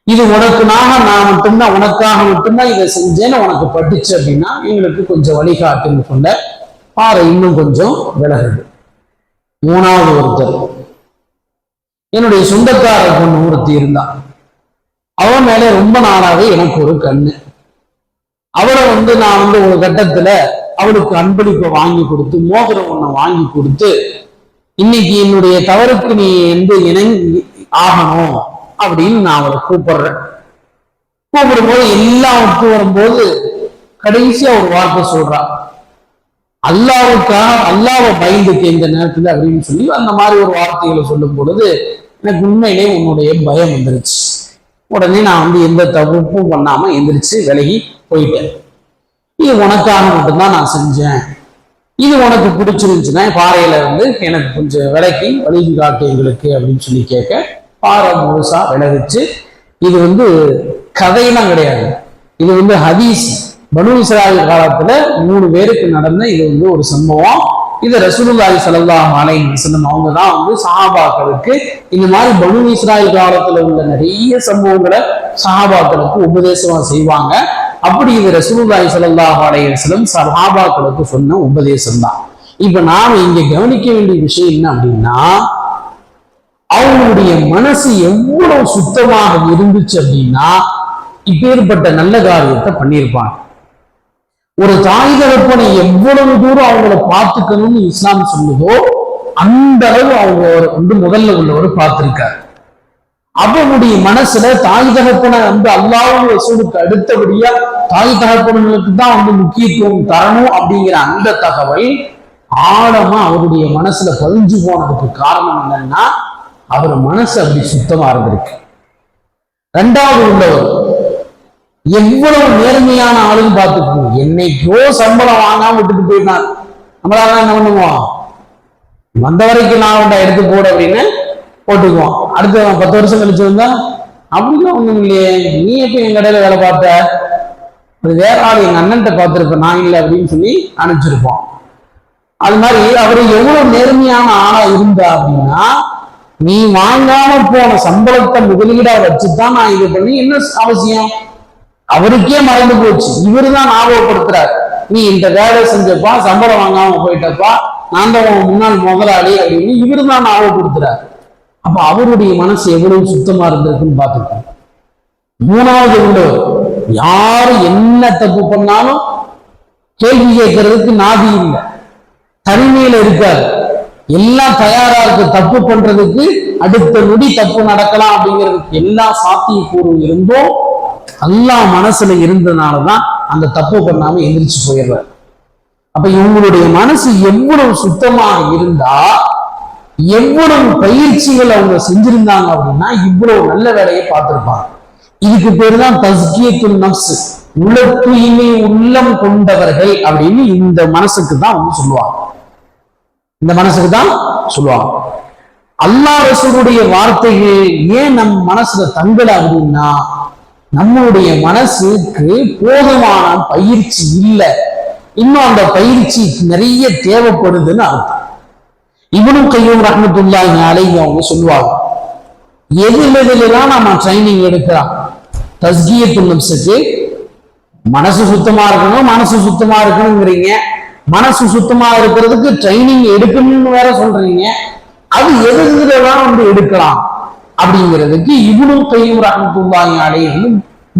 இது நான் மட்டும்தான் உனக்காக மட்டும்தான் இதை செஞ்சேன்னு உனக்கு பட்டுச்சு அப்படின்னா எங்களுக்கு கொஞ்சம் வழிகாட்டுன்னு சொல்ல பாறை இன்னும் கொஞ்சம் விலகுது. 3வது ஒருத்தர் என்னுடைய சொந்தக்கார பொண்ணு ஒருத்தி இருந்தான். அவன் மேல ரொம்ப நாளாவே எனக்கு ஒரு கண்ணு. அவளை நான் ஒரு கட்டத்துல அவளுக்கு அன்பளிப்பை வாங்கி கொடுத்து, மோதிரம் ஒண்ணு வாங்கி கொடுத்து, இன்னைக்கு என்னுடைய தவறுக்கு நீ இணங்கி ஆகணும் அப்படின்னு நான் அவளை கூப்பிடுறேன். கூப்பிடும்போது எல்லாம் ஒத்து வரும்போது கடைசியா ஒரு வார்த்தை சொல்றா, அல்லாவுக்காக அல்லாவை பயந்துக்கு இந்த நேரத்துல அப்படின்னு சொல்லி அந்த மாதிரி ஒரு வார்த்தைகளை சொல்லும் பொழுது எனக்கு உண்மையிலே உன்னுடைய பயம் வந்துருச்சு. உடனே நான் எந்த தப்பும் பண்ணாம எந்திரிச்சு விலகி போயிட்டேன். இது உனக்காக மட்டும்தான் நான் செஞ்சேன், இது உனக்கு பிடிச்சிருந்துச்சுன்னா பாறையில எனக்கு கொஞ்சம் விலக்கி வழி காட்டு எங்களுக்கு அப்படின்னு சொல்லி கேட்க, பாறை முழுசா விலகிச்சு. இது கதையெல்லாம் கிடையாது, இது ஹதீஸ். பனு இஸ்ராயீல் காலத்துல 3 பேருக்கு நடந்த இது ஒரு சம்பவம். இது ரசூலுல்லாஹி ஸல்லல்லாஹு அலைஹி வஸல்லம் அவங்க தான் சஹாபாக்களுக்கு இந்த மாதிரி பனு இஸ்ராயீல் காலத்துல உள்ள நிறைய சம்பவங்களை சஹாபாக்களுக்கு உபதேசமா செய்வாங்க. அப்படி இது ரசூலுல்லாஹி ஸல்லல்லாஹு அலைஹி வஸல்லம் சஹாபாக்களுக்கு சொன்ன உபதேசம் தான். இப்ப நாம இங்க கவனிக்க வேண்டிய விஷயம் என்ன அப்படின்னா, அவங்களுடைய மனசு எவ்வளவு சுத்தமாக இருந்துச்சு அப்படின்னா இப்பேற்பட்ட நல்ல காரியத்தை பண்ணியிருப்பாங்க. ஒரு தாய் தகப்பனை எவ்வளவு தூரம் அவங்கள பார்த்துக்கணும்னு இஸ்லாம் சொல்லுதோ அந்த அளவு அவங்க முதல்ல உள்ளவர் பார்த்திருக்காரு. அவனுடைய மனசுல தாய் தகப்பனை அல்லாஹ்வும் ரசூலுக்கு அடுத்தபடியா தாய் தகப்பனுக்கு தான் முக்கியத்துவம் தரணும் அப்படிங்கிற அந்த தகவல் ஆழமா அவருடைய மனசுல பதிஞ்சு போனதுக்கு காரணம் என்னன்னா அவர் மனசு அப்படி சுத்தமா இருந்திருக்கு. 2வது உள்ளவர் எவ்வளவு நேர்மையான ஆளுன்னு பார்த்துக்கணும். என்னைக்கோ சம்பளம் வாங்காம விட்டுட்டு போயிட்டான், நம்மளால என்ன பண்ணுவோம், வந்த வரைக்கும் நான் எடுத்து போட அப்படின்னு போட்டுக்குவோம். அடுத்து 10 வருஷம் கழிச்சு வந்தா அப்படிலாம் ஒண்ணும் இல்லையே, நீ எப்ப என் கடையில வேலை பார்த்த, அது வேற ஆள் எங்க அண்ணன்ட்ட பார்த்திருப்பேன் நான் இல்லை அப்படின்னு சொல்லி அனுப்பிச்சிருப்போம். அது மாதிரி அவரு எவ்வளவு நேர்மையான ஆளா இருந்தா அப்படின்னா, நீ வாங்காம போன சம்பளத்தை முதலீடா வச்சுதான் நான் இது பண்ணி என்ன அவசியம், அவருக்கே மறந்து போச்சு. இவரு தான் ஞாபகப்படுத்துறாரு, நீ இந்த வேலை செஞ்சப்பா சம்பளம் வாங்காம போயிட்டப்பா, நான் தான் முன்னாள் முதலாளி அப்படின்னு இவரு தான் ஞாபகப்படுத்துறாரு. அப்ப அவருடைய மனசு எவ்வளவு சுத்தமா இருந்திருக்குன்னு பார்த்துக்கோங்க. 3வது உள்ளவர் யாரு என்ன தப்பு பண்ணாலும் கேள்வி கேட்கறதுக்கு நாதி இல்லை, தனிமையில இருக்காரு, எல்லாம் தயாரா இருக்கு தப்பு பண்றதுக்கு, அடுத்த நொடி தப்பு நடக்கலாம் அப்படிங்கிறதுக்கு எல்லா சாத்தியக்கூறு இருந்தோ அல்லாஹ் மனசுல இருந்ததுனாலதான் அந்த தப்பு பண்ணாம எந்திரிச்சு போயிடுறாரு. அப்ப இவங்களுடைய மனசு எவ்வளவு சுத்தமாக இருந்தா, எவ்வளவு பயிற்சிகள் அவங்க செஞ்சிருந்தாங்க அப்படின்னா இவ்வளவு நல்ல வேலையை பார்த்திருப்பாங்க. இதுக்கு பேரு தான் தஸ்கியத்துன் நஃப்ஸ், உள்ள தூய்மை உள்ளம் கொண்டவர்கள் அப்படின்னு இந்த மனசுக்கு தான் சொல்லுவாங்க. இந்த மனசுக்கு தான் சொல்லுவாங்க. அல்லாஹ் ரசூலுடைய வார்த்தைகள் ஏன் நம் மனசுல தங்கல அப்படின்னா, நம்மளுடைய மனசுக்கு போதுமான பயிற்சி இல்லை, இன்னும் அந்த பயிற்சி நிறைய தேவைப்படுதுன்னு அர்த்தம். இப்னு கய்யூம் ரஹ்மத்துல்லாஹி அலைஹி அவங்க சொல்லுவாங்க, எதுலாம் நம்ம ட்ரைனிங் எடுக்கலாம், தஸ்கியத்துன் நஃப்ஸுக்கு மனசு சுத்தமா இருக்கணும், மனசு சுத்தமா இருக்கணுங்கிறீங்க, மனசு சுத்தமா இருக்கிறதுக்கு ட்ரைனிங் எடுக்கணும்னு வேற சொல்றீங்க, அது எதுலாம் எடுக்கலாம் அப்படிங்கிறதுக்கு இப்னு கய்யூம் ரஹ்மத்துல்லாஹி அலைஹி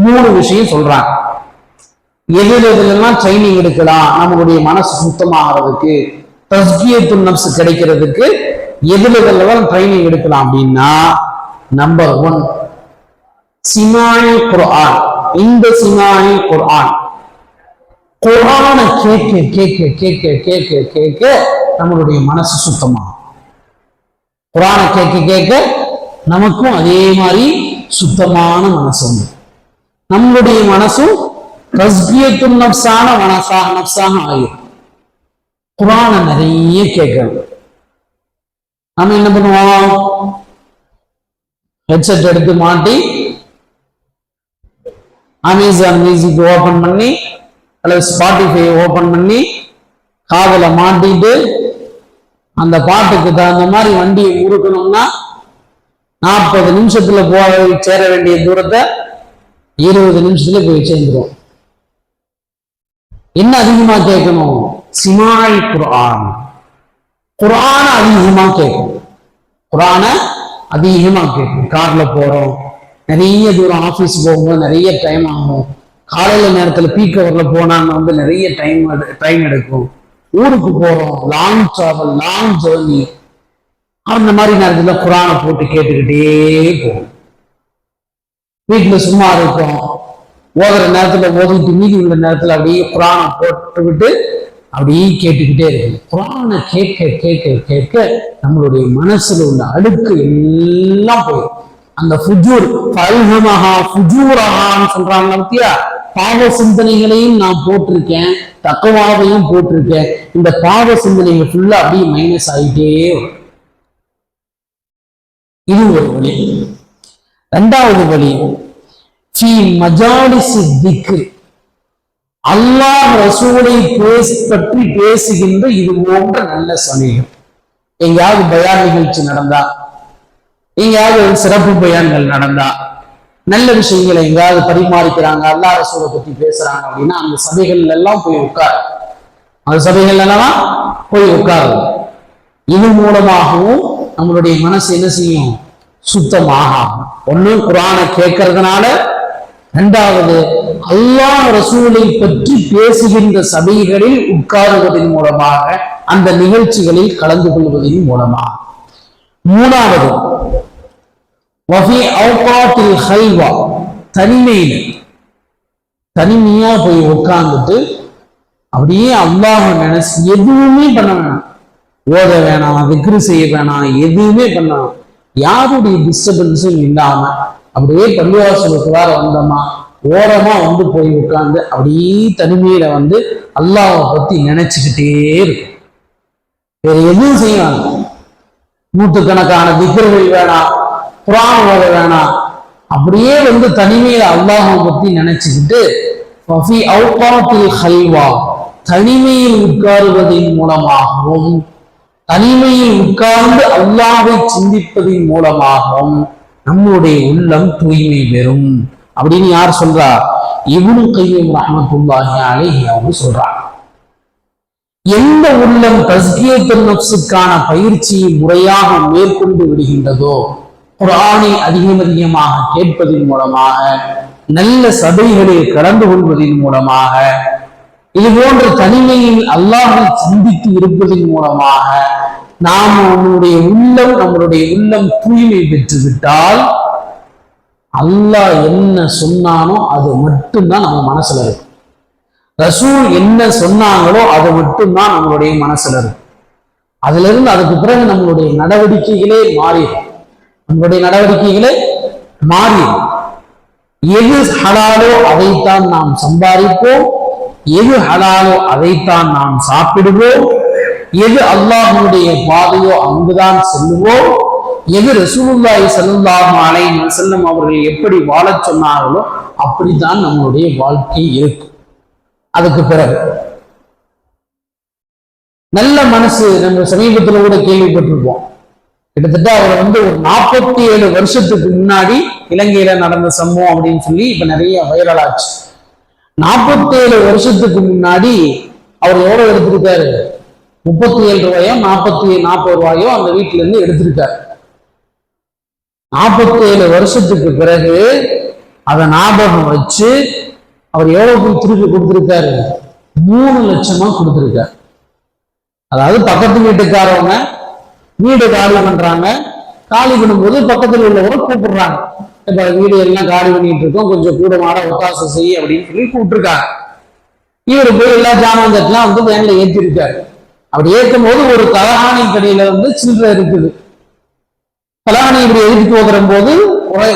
3 விஷயம் சொல்றாங்க. எதுலாம் ட்ரைனிங் எடுக்கலாம் நம்மளுடைய மனசு சுத்தமாகிறதுக்கு, தஸ்கியத்துன் நஃப்ஸ் கிடைக்கிறதுக்கு எதுலாம் ட்ரைனிங் எடுக்கலாம் அப்படின்னா, நம்பர் 1 சிமாய் குர்ஆன். இந்த சிமாய் குர்ஆன், குர்ஆனை கேட்க கேட்க கேட்க கேட்க கேட்க நம்மளுடைய மனசு சுத்தமாகும். குர்ஆனை கேட்க கேட்க நமக்கும் அதே மாதிரி சுத்தமான மனசு உண்டு. நம்மளுடைய மனசும் தஸ்கியத்துன் நஃப்ஸான நஃப்ஸாக ஆகும். குர்ஆனை நிறைய கேட்கணும். நம்ம என்ன பண்ணுவோம், ஹெட்செட் எடுத்து மாட்டி அமேசான் மியூசிக் ஓபன் பண்ணி அல்லது ஸ்பாட்டிஃபை ஓபன் பண்ணி காதுல மாட்டிட்டு அந்த பாட்டுக்கு தகுந்த மாதிரி வண்டியை முறுக்கணும்னா 40 நிமிஷத்துல போய் சேர வேண்டிய தூரத்தை 20 நிமிஷத்துல போய் சேர்ந்துடும். என்ன அதிகமா கேட்கணும், சிமாய் குர்ஆன், குர்ஆனை அதிகமா கேட்கணும். குர்ஆனை அதிகமா கேட்கும். கார்ல போறோம், நிறைய தூரம் ஆஃபீஸ் போகும்போது நிறைய டைம் ஆகும். காலையில நேரத்துல பீக் ஹவர்ல போனாங்க வந்து நிறைய டைம் எடுக்கும். ஊருக்கு போறோம், லாங் டிராவல், லாங் ஜேர்னி, அந்த மாதிரி நேரத்துல குரானை போட்டு கேட்டுக்கிட்டே போகும். வீட்டுல சும்மா இருக்கும், ஓதுற நேரத்துல ஓதிட்டு மீதி உள்ள நேரத்துல அப்படியே குரானை போட்டு விட்டு அப்படியே கேட்டுக்கிட்டே இருக்கு. குரானை கேட்க கேட்க கேட்க நம்மளுடைய மனசுல உள்ள அழுக்கு எல்லாம் போயிடும். அந்த ஃபுஜூர் ஃபுஜூரஹான்னு சொல்றாங்க பத்தியா, பாவ சிந்தனைகளையும் நான் போட்டிருக்கேன், தக்குவாவையும் போட்டிருக்கேன். இந்த பாவ சிந்தனைகள் ஃபுல்லா அப்படியே மைனஸ் ஆகிட்டே வரும். இது ஒரு வழி. இரண்டாவது வழி, அல்லாஹ் ரசூலை பற்றி பேசுகின்ற இது போன்ற நல்ல சமயம். எங்கேயாவது பயான் நிகழ்ச்சி நடந்தா, எங்கேயாவது சிறப்பு பயான்கள் நடந்தா, நல்ல விஷயங்களை எங்கேயாவது பரிமாறிக்கிறாங்க, அல்லாஹ் ரசூலை பத்தி பேசுறாங்க அப்படின்னா அந்த சபைகள் எல்லாம் போய் உட்காரு. அந்த சபைகள் எல்லாம் போய் உட்காரு. இது மூலமாகவும் நம்மளுடைய மனசு என்ன செய்யும்? சுத்தமாக. ஒண்ணு குர்ஆனை கேட்கறதுனால, இரண்டாவது அல்லாஹ் ரசூலை பற்றி பேசுகின்ற சபைகளில் உட்காருவதன் மூலமாக, அந்த நிகழ்ச்சிகளில் கலந்து கொள்வதன் மூலமாக. மூணாவது தனிமையா போய் உட்கார்ந்துட்டு அப்படியே அல்லாஹ் நினைச்சு எதுவுமே பண்ண வேணாம், ஓத வேணாம், விக்ரு செய்ய வேணாம், எதுவுமே பண்ண வேணாம். யாருடைய டிஸ்டர்பன்ஸும் இல்லாம அப்படியே பள்ளிவாசலுக்கு வேற வந்தோமா, ஓரமா வந்து போய் உட்கார்ந்து அப்படியே தனிமையில வந்து அல்லாஹ்வை பத்தி நினைச்சுக்கிட்டே இருக்கும். வேற எதுவும் செய்வாங்க, நூற்றுக்கணக்கான திக்ர்கள் வேணாம், குர்ஆன் ஓத வேணாம், அப்படியே வந்து தனிமையில அல்லாஹ்வை பத்தி நினைச்சுக்கிட்டு தனிமையில் உட்காருவதன் மூலமாகவும், தனிமையில் உட்கார்ந்து அல்லாஹ்வை சிந்திப்பதன் மூலமாகவும் நம்முடைய உள்ளம் தூய்மை பெறும் அப்படின்னு யார் சொல்றா? இப்னு கய்யிம் ரஹ்மத்துல்லாஹி அலைஹி அவங்க சொல்றாங்க. எந்த உள்ளம் தஸ்கியத்துன் நஃப்ஸுக்கான பயிற்சியை முறையாக மேற்கொண்டு விடுகின்றதோ, குர்ஆனை அதிகமாக கேட்பதன் மூலமாக, நல்ல சபைகளில் கலந்து கொள்வதன் மூலமாக, இது போன்ற தனிமையில் அல்லாஹ்வை சிந்தித்து இருப்பதன் மூலமாக நம்மளுடைய உள்ளம் தூய்மை பெற்று விட்டால், அல்லாஹ் என்ன சொன்னானோ அது மட்டும்தான் நம்ம மனசுல இருக்கு. ரசூல் என்ன சொன்னாங்களோ அது மட்டும்தான் நம்மளுடைய மனசுல இருக்கு. அதுல இருந்து அதுக்கு பிறகு நம்மளுடைய நடவடிக்கைகளே மாறிடும். எது ஹலாலோ அதைத்தான் நாம் சம்பாதிப்போம், எது ஹலாலோ அதைத்தான் நாம் சாப்பிடுவோம், எது அல்லாஹ்வுடைய பாதையோ அங்குதான் செல்லுவோம், எது ரசூலுல்லாஹி ஸல்லல்லாஹு அலைஹி வஸல்லம் அவர்கள் எப்படி வாழச் சொன்னார்களோ அப்படித்தான் நம்மளுடைய வாழ்க்கை இருக்கும். அதுக்கு பிறகு நல்ல மனசு, நம்ம சமீபத்தில் கூட கேள்விப்பட்டிருப்போம். கிட்டத்தட்ட அவர் வந்து ஒரு 47 வருஷத்துக்கு முன்னாடி இலங்கையில நடந்த சம்பவம் அப்படின்னு சொல்லி இப்ப நிறைய வைரல் ஆச்சு. 47 வருஷத்துக்கு முன்னாடி அவர் எவ்வளவு எடுத்திருக்காரு? 37 ரூபாயோ 40 ரூபாயோ அந்த வீட்டுல இருந்து எடுத்திருக்காரு. 47 வருஷத்துக்கு பிறகு அதை ஞாபகம் வச்சு அவர் எவ்வளவு திருப்பி கொடுத்திருக்காரு? 3 லட்சமா கொடுத்திருக்காரு. அதாவது பக்கத்து வீட்டுக்காரவங்க வீடு காலி பண்றாங்க, காலி பண்ணும்போது பக்கத்தில் உள்ளவரை கூப்பிடுறாங்க, இப்ப வீடு எல்லாம் காலி பண்ணிட்டு இருக்கோம், கொஞ்சம் கூடமாட ஒத்தாசை செய்ய அப்படின்னு சொல்லி கூப்பிட்டுருக்காங்க. இவர் போய் எல்லா ஜாமான்லாம் வந்து வேன்ல ஏற்றிருக்காரு. அப்படி ஏற்றும் போது ஒரு தலகாணி கடையில வந்து சில்லறை இருக்குது. தலகாணி இப்படி எழுதி போகிற போது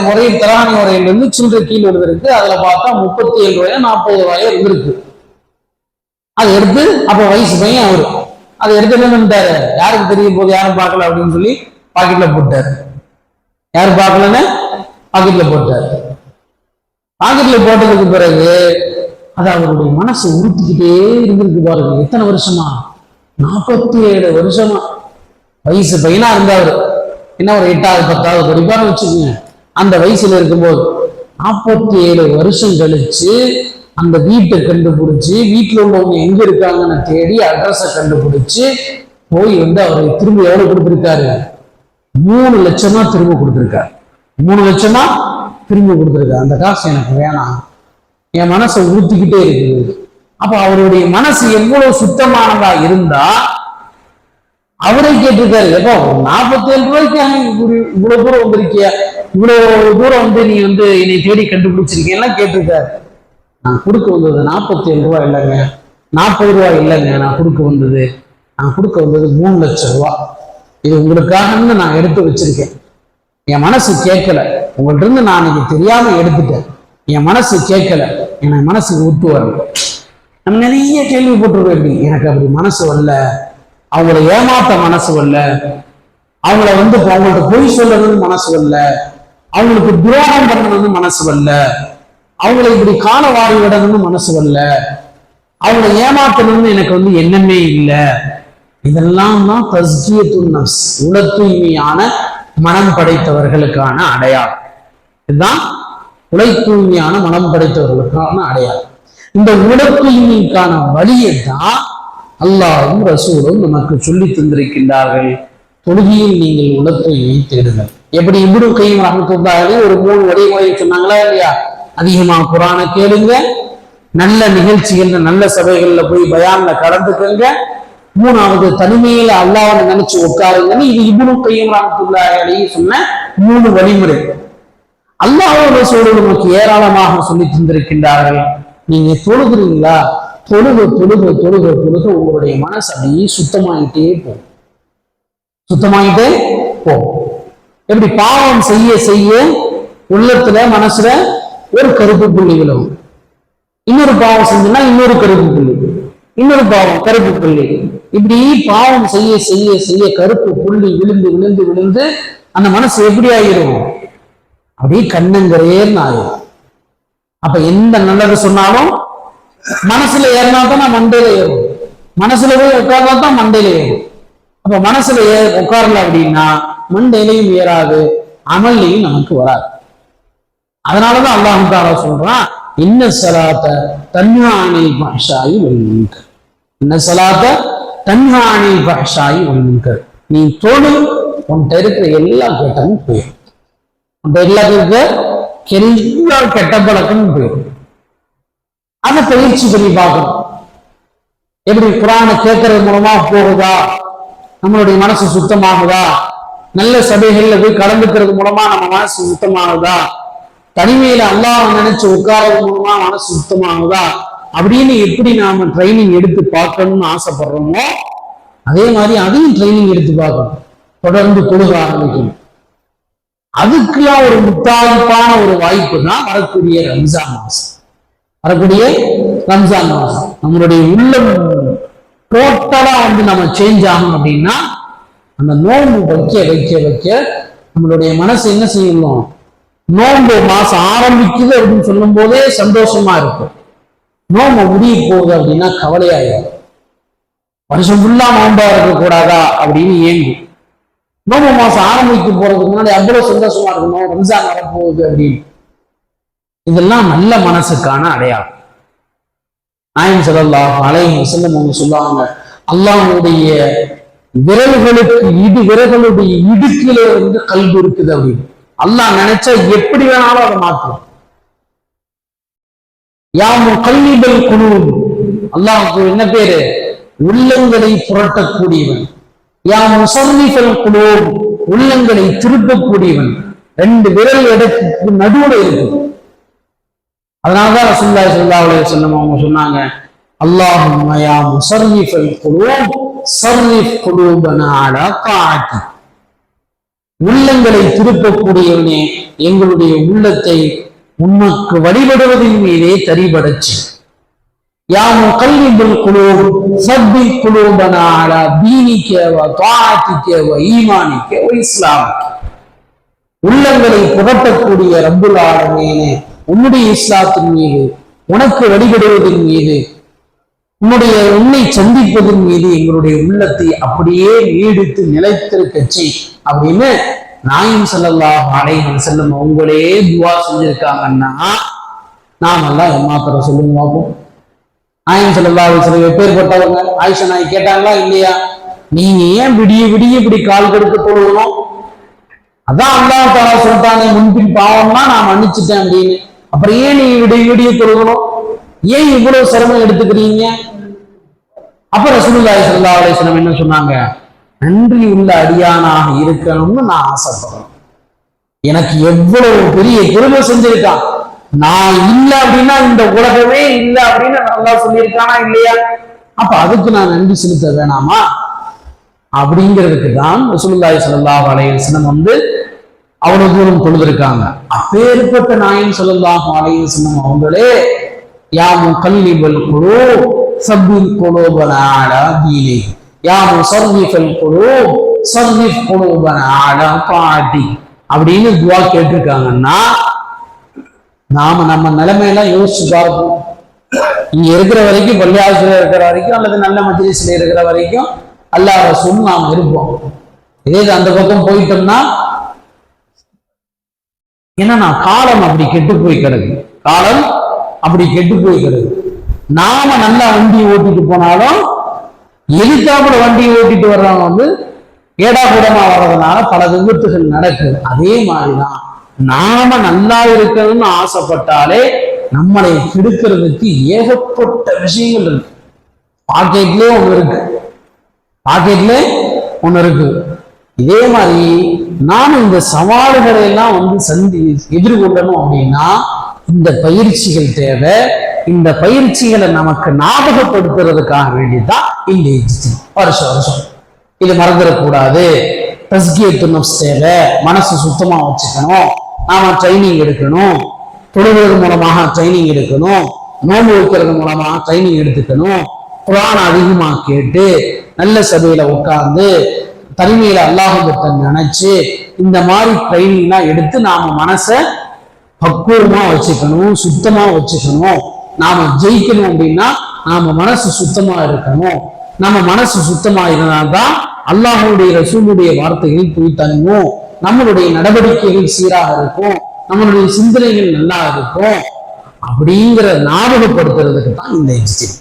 ஒரே தலகாணி உரையில இருந்து சில்லறை கீழே விழுந்திருக்கு. அதுல பார்த்தா 37 ரூபாயோ 40 ரூபாயோ இருந்திருக்கு. அதை எடுத்து அப்ப வயசு பையன் அவரு அதை எடுத்து என்ன பண்ணிட்டாரு? யாருக்கு தெரிய போது, யாரும் பார்க்கல அப்படின்னு சொல்லி பாக்கெட்ல போட்டாரு. யாரும் பார்க்கலன்னு பாக்கெட்ல போட்டாரு. பாக்கெட்ல போட்டதுக்கு பிறகு அது அவருடைய மனசு உறுத்திக்கிட்டே இருந்திருக்கு பாருங்க. எத்தனை வருஷமா? 47 வருஷமா. வயசு பையனா இருந்தாரு, என்ன ஒரு 8வது 10வது படிப்பான்னு வச்சுக்கோங்க. அந்த வயசுல இருக்கும்போது 47 வருஷம் கழிச்சு அந்த வீட்டை கண்டுபிடிச்சு, வீட்டுல உள்ளவங்க எங்க இருக்காங்கன்னு தேடி அட்ரஸை கண்டுபிடிச்சு போய் வந்து அவரை திரும்ப எவ்வளவு கொடுத்திருக்காரு? 3 லட்சமா திரும்ப கொடுத்துருக்காரு. 3 லட்சமா திரும்ப கொடுத்துருக்காரு. அந்த காசு எனக்கு வேணாம், என் மனசை ஊத்திக்கிட்டே இருக்குது. அப்ப அவருடைய மனசு எவ்வளவு சுத்தமானதா இருந்தா அவரே கேட்டிருக்காரு, எப்போ 47 ரூபாய்க்கு இவ்வளவு தூரம் வந்திருக்கிய, இவ்வளவு தூரம் நீ என்னை தேடி கண்டுபிடிச்சிருக்கேன்னா கேட்டிருக்காரு. நான் கொடுக்க வந்தது 47 ரூபாய் இல்லைங்க, 40 ரூபாய் இல்லைங்க, நான் கொடுக்க வந்தது 3 லட்சம் ரூபாய். இது உங்களுக்காக நான் எடுத்து வச்சிருக்கேன். என் மனசு கேட்கல, உங்கள்ட்ட இருந்து நான் இன்னைக்கு தெரியாம எடுத்துட்டேன். என் மனசு கேட்கல, என் மனசுக்கு ஒத்து வரல. நம்ம நிறைய கேள்விப்பட்டிருக்கோம். எப்படி எனக்கு அப்படி மனசு வரல, அவங்கள ஏமாத்த மனசு வரல, அவங்கள அவங்கள்ட்ட பொய் சொல்லணும்னு மனசு வரல, அவங்களுக்கு துரோகம் பண்ணணும்னு மனசு வரல, அவங்களை இப்படி கால வாரி விடணும்னு மனசு வரல, அவங்கள ஏமாத்தணும்னு எனக்கு எண்ணமே இல்லை. இதெல்லாம் தான் தஸ்கியத்துன் நஃப்ஸ், உள தூய்மையான மனம் படைத்தவர்களுக்கான அடையாளம். இதுதான் உள தூய்மையான மனம் படைத்தவர்களுக்கான அடையாளம். இந்த உள தூய்மைக்கான வழியை தான் அல்லாஹ்வும் ரசூலும் நமக்கு சொல்லி தந்திருக்கின்றார்கள். தொழுகையில் நீங்கள் உள தூய்மையை தேடுங்கள். எப்படி இப்னு கையிம் ரஹ்மத்துல்லாஹி ஒரு 3 வழிமுறையை சொன்னாங்களா இல்லையா? அதிகமா குர்ஆனை கேளுங்க, நல்ல நிகழ்ச்சிகள்ல நல்ல சபைகள்ல போய் பயான்ல கலந்துக்கங்க, 3வது தனிமையில அல்லாஹ்வை நினைச்சு உட்காருங்கன்னு இது இப்னு கையிம் ரஹ்மத்துல்லாஹி சொன்ன 3 வழிமுறை. அல்லாஹ்வும் ரசூலும் நமக்கு ஏராளமாக சொல்லி தந்திருக்கின்றார்கள். நீங்க தொழுகிறீங்களா, தொழுக உங்களுடைய மனசு அப்படியே சுத்தமாயிட்டே போகும். எப்படி பாவம் செய்ய செய்ய உள்ளத்துல மனசுல ஒரு கருப்பு புள்ளி விழும், இன்னொரு பாவம் செஞ்சோம்னா இன்னொரு கருப்பு புள்ளி, இன்னொரு பாவம் கருப்பு புள்ளி, இப்படி பாவம் செய்ய செய்ய செய்ய கருப்பு புள்ளி விழுந்து விழுந்து விழுந்து அந்த மனசு எப்படி ஆயிரும், அப்படியே கண்ணங்கரேன்னு ஆயிரும். அப்ப எந்த நல்லது சொன்னாலும் மனசுல ஏறினா தான் மண்டையில ஏறும், மனசுல போய் உட்கார்ந்தா தான் மண்டையில ஏறும். அப்ப மனசுல உட்காரல அப்படின்னா மண்டையிலையும் ஏறாது, அமல்லையும் நமக்கு வராது. அதனாலதான் அல்லாஹ் தஆலா சொல்றான், இன்ன ஸலாத்த தன்ஹா அனில் ஃபஹ்ஷாயி வல் முன்கர், இன்ன ஸலாத்த தன்ஹா அனில் ஃபஹ்ஷாயி வல் முன்கர். நீ தொழு, உன்கிட்ட இருக்கிற எல்லா கெட்டமும் போயிடும், உன்கிட்ட எல்லா கெட்ட பழக்கமும் போயிடும். அதை பயிற்சி பண்ணி பார்க்கணும். எப்படி குர்ஆனை கேட்கறது மூலமா போகுதா, நம்மளுடைய மனசு சுத்தமாகுதா, நல்ல சபைகள்ல போய் கலந்துக்கிறது மூலமா நம்ம மனசு சுத்தமாகுதா, தனிமையில அல்லாஹ்வை நினைச்சு உட்கார்றது மூலமா மனசு சுத்தமாகுதா அப்படின்னு எப்படி நாம ட்ரைனிங் எடுத்து பார்க்கணும்னு ஆசைப்படுறோமோ அதே மாதிரி அதையும் ட்ரைனிங் எடுத்து பார்க்கணும். தொடர்ந்து தொழுக ஆரம்பிக்கணும். அதுக்கெல்லாம் ஒரு முத்தாய்ப்பான ஒரு வாய்ப்பு தான் வரக்கூடிய ரம்ஜான் மாசம். நம்மளுடைய உள்ளம் டோட்டலா நம்ம சேஞ்ச் ஆகணும் அப்படின்னா அந்த நோன்பு வைக்க வைக்க வைக்க நம்மளுடைய மனசு என்ன செய்யணும், நோன்பு மாசம் ஆரம்பிக்குது அப்படின்னு சொல்லும் போதே சந்தோஷமா இருக்கும். நோன்பு முடிய போகுது அப்படின்னா கவலையாயிடும். வருஷம் ஃபுல்லா நோன்பா இருக்கக்கூடாதா அப்படின்னு ஏங்கும். நோன்பு மாசம் ஆரம்பிக்க போறதுக்கு முன்னாடி அவ்வளவு சந்தோஷமா இருக்கணும், ரம்ஜான் வரப்போகுது அப்படின்னு. இதெல்லாம் நல்ல மனசுக்கான அடையாளம். நாயகம் ஸல்லல்லாஹு அலைஹி வஸல்லம் அவங்க சொல்லுவாங்க, அல்லாஹ்வுடைய விரல்களுடைய இடுக்கிலே கல்பு இருக்குது அப்படின்னு. அல்லாஹ் நினைச்சா எப்படி வேணாலும் அதை மாற்றும். யா முகல்லிபல் குலூப், அல்லாஹ்வுக்கு என்ன பேரு, உள்ளங்களை புரட்டக்கூடியவன். யா முஸர்ரிஃபல் குலூப், உள்ளங்களை திருப்பக்கூடியவன். 2 விரல் இடத்துக்கு நடுவுல இருக்கு. அதனாலதான் ரசூலுல்லாஹி ஸல்லல்லாஹு அலைஹி வஸல்லம் அவங்க சொன்னாங்க, அல்லாஹும்ம யா முஸர்ரிஃபல் குலூப் ஸர்ரிஃப் குலூபனா அலா தாஅத்தி, உள்ளங்களை திருப்பக்கூடியவனே எங்களுடைய உள்ளத்தை உனக்கு வழிபடுவதின் மீதே தரிபடச்சு. யா முகல்லிபுல் குலூப் ஸப்பித் குலூபனா அலா தீனிக வ தாஅத்திக வ ஈமானிக வ இஸ்லாமிக, உள்ளங்களை புரட்டக்கூடிய ரப்புல் ஆலமீனே உன்னுடைய இஸ்லாத்தின் மீது, உனக்கு வழிபடுவதன் மீது, உன்னை சந்திப்பதன் மீது எங்களுடைய உள்ளத்தை அப்படியே நீடித்து நிலைத்திருக்க செய் அப்படின்னு நாயகம் ஸல்லல்லாஹு அலைஹி வஸல்லம் அவங்களே துஆ செஞ்சிருக்காங்கன்னா நாம் எல்லாம் ஏமாத்திரம் சொல்லுங்க பார்ப்போம். நாயகம் ஸல்லல்லாஹு அலைஹி வஸல்லம் எப்பேற்பட்டவங்க? ஆயிஷா நாய் கேட்டாங்களா இல்லையா, நீங்க ஏன் விடிய விடிய இப்படி கால் கெடுக்க தொழுகணும், அதான் அல்லாஹ் தஆலா சொல்லிட்டானே, முன்பின் பாவம்னா நான் மன்னிச்சுட்டேன் அப்படின்னு. அப்புறம் ஏன் நீ விடிய தொழுகணும்? ஏன் இவ்வளவு சிரமம் எடுத்துக்கிறீங்க? அப்ப ரசூலுல்லாஹி ஸல்லல்லாஹு அலைஹி வஸல்லம் என்ன சொன்னாங்க? நன்றி உள்ள அடியானாக இருக்கணும்னு நான் ஆசைப்படுறேன். எனக்கு எவ்வளவு பெரிய பெருமை செஞ்சிருக்கான். நான் இல்லை அப்படின்னா இந்த உலகமே இல்லை அப்படின்னு நல்லா சொல்லியிருக்கானா இல்லையா? அப்ப அதுக்கு நான் நன்றி செலுத்த வேணாமா? அப்படிங்கிறதுக்கு தான் ரசூலுல்லாஹி ஸல்லல்லாஹு அலைஹி வஸல்லம் அவ்வளவு தூரம் தொழுதிருக்காங்க. அப்பேற்பட்ட நாயகம் ஸல்லல்லாஹு அலைஹி வஸல்லம் அவங்களே யா முகல்லிபல் குலூப் சப்பில் குலூபனா அலா தீனி, யா முஸர்ரிஃபல் குலூப் ஸர்ரிஃப் குலூபனா அலா தாஅதி அப்படின்னு துஆ கேட்டிருக்காங்கன்னா, நாம நம்ம நிலைமையெல்லாம் யோசிச்சு பார்ப்போம். இங்க இருக்கிற வரைக்கும், பள்ளியாசிரியர் இருக்கிற வரைக்கும், அல்லது நல்ல மஜ்லிஸ்ல இருக்கிற வரைக்கும் அல்லாஹ் ரசூல் நாம் இருப்போம். இதே அந்த பக்கம் போயிட்டோம்னா, ஏன்னா காலம் அப்படி கெட்டு போய் கிடக்கு, காலம் அப்படி கெட்டு போய் கிடக்கு. நாம நல்லா வண்டி ஓட்டிட்டு போனாலும் எதிர்த்தாப்புல வண்டி ஓட்டிட்டு வர்றவங்க ஏடா கூடமா வர்றதுனால பல விபத்துகள் நடக்குது. அதே மாதிரிதான் நாம நல்லா இருக்கணும்னு ஆசைப்பட்டாலே நம்மளை கெடுக்கிறதுக்கு ஏகப்பட்ட விஷயங்கள் இருக்கு. பாக்கெட்லயே ஒண்ணு இருக்கு. இதே மாதிரி நாம இந்த சவால்களை எல்லாம் எதிர்கொள்ளணும் அப்படின்னா இந்த பயிற்சிகள் தேவை. இந்த பயிற்சிகளை நமக்கு ஞாபகப்படுத்துறதுக்காக வேண்டிதான் இந்த வருஷம் இது மறந்துடக்கூடாது. தஸ்கியத்து நஃப்ஸ் தேவை, மனசு சுத்தமா வச்சுக்கணும், நாம ட்ரைனிங் எடுக்கணும், தொழுகிறது மூலமாக ட்ரைனிங் எடுக்கணும், நோன்பு வைக்கிறது மூலமாக ட்ரைனிங் எடுத்துக்கணும், குர்ஆன் அதிகமா கேட்டு நல்ல சபையில உட்கார்ந்து தனிமையில அல்லாஹ்வை நினைச்சு இந்த மாதிரி ட்ரைனிங்லாம் எடுத்து நாம மனசை பக்குவமா வச்சுக்கணும், சுத்தமா வச்சுக்கணும். நாம ஜெயிக்கணும் அப்படின்னா நாம மனசு சுத்தமா இருக்கணும். நம்ம மனசு சுத்தமா இருந்தால்தான் அல்லாஹ்வுடைய ரசூலுடைய வார்த்தைகள் போய் தங்கும், நம்மளுடைய நடவடிக்கைகள் சீராக இருக்கும், நம்மளுடைய சிந்தனைகள் நல்லா இருக்கும். அப்படிங்கிற ஞாபகப்படுத்துறதுக்கு தான் இந்த இன்ஸ்டிடியூட்.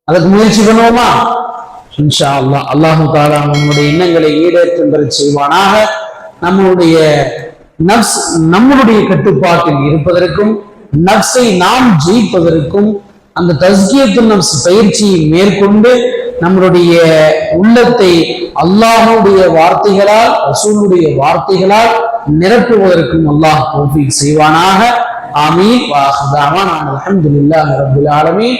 அதுக்கு முயற்சி பண்ணுவோமா? இன்ஷா அல்லாஹ். அல்லாஹு தஆலா நம்முடைய எண்ணங்களை ஈடேற்றம் பெற செய்வானாக. நம்மளுடைய கட்டுப்பாட்டில் இருப்பதற்கும் நஃப்ஸை நாம் ஜெயிப்பதற்கும் அந்த தஸ்கியத்து நஃப்ஸ் பயிற்சியை மேற்கொண்டு நம்மளுடைய உள்ளத்தை அல்லாஹ்வுடைய வார்த்தைகளால், ரசூலுடைய வார்த்தைகளால் நிரப்புவதற்கும் அல்லாஹ் தௌஃபீக் செய்வானாக. ஆமீன். வ ஆகிரு தஅவானா அல்ஹம்துலில்லாஹி ரப்பில் ஆலமீன்.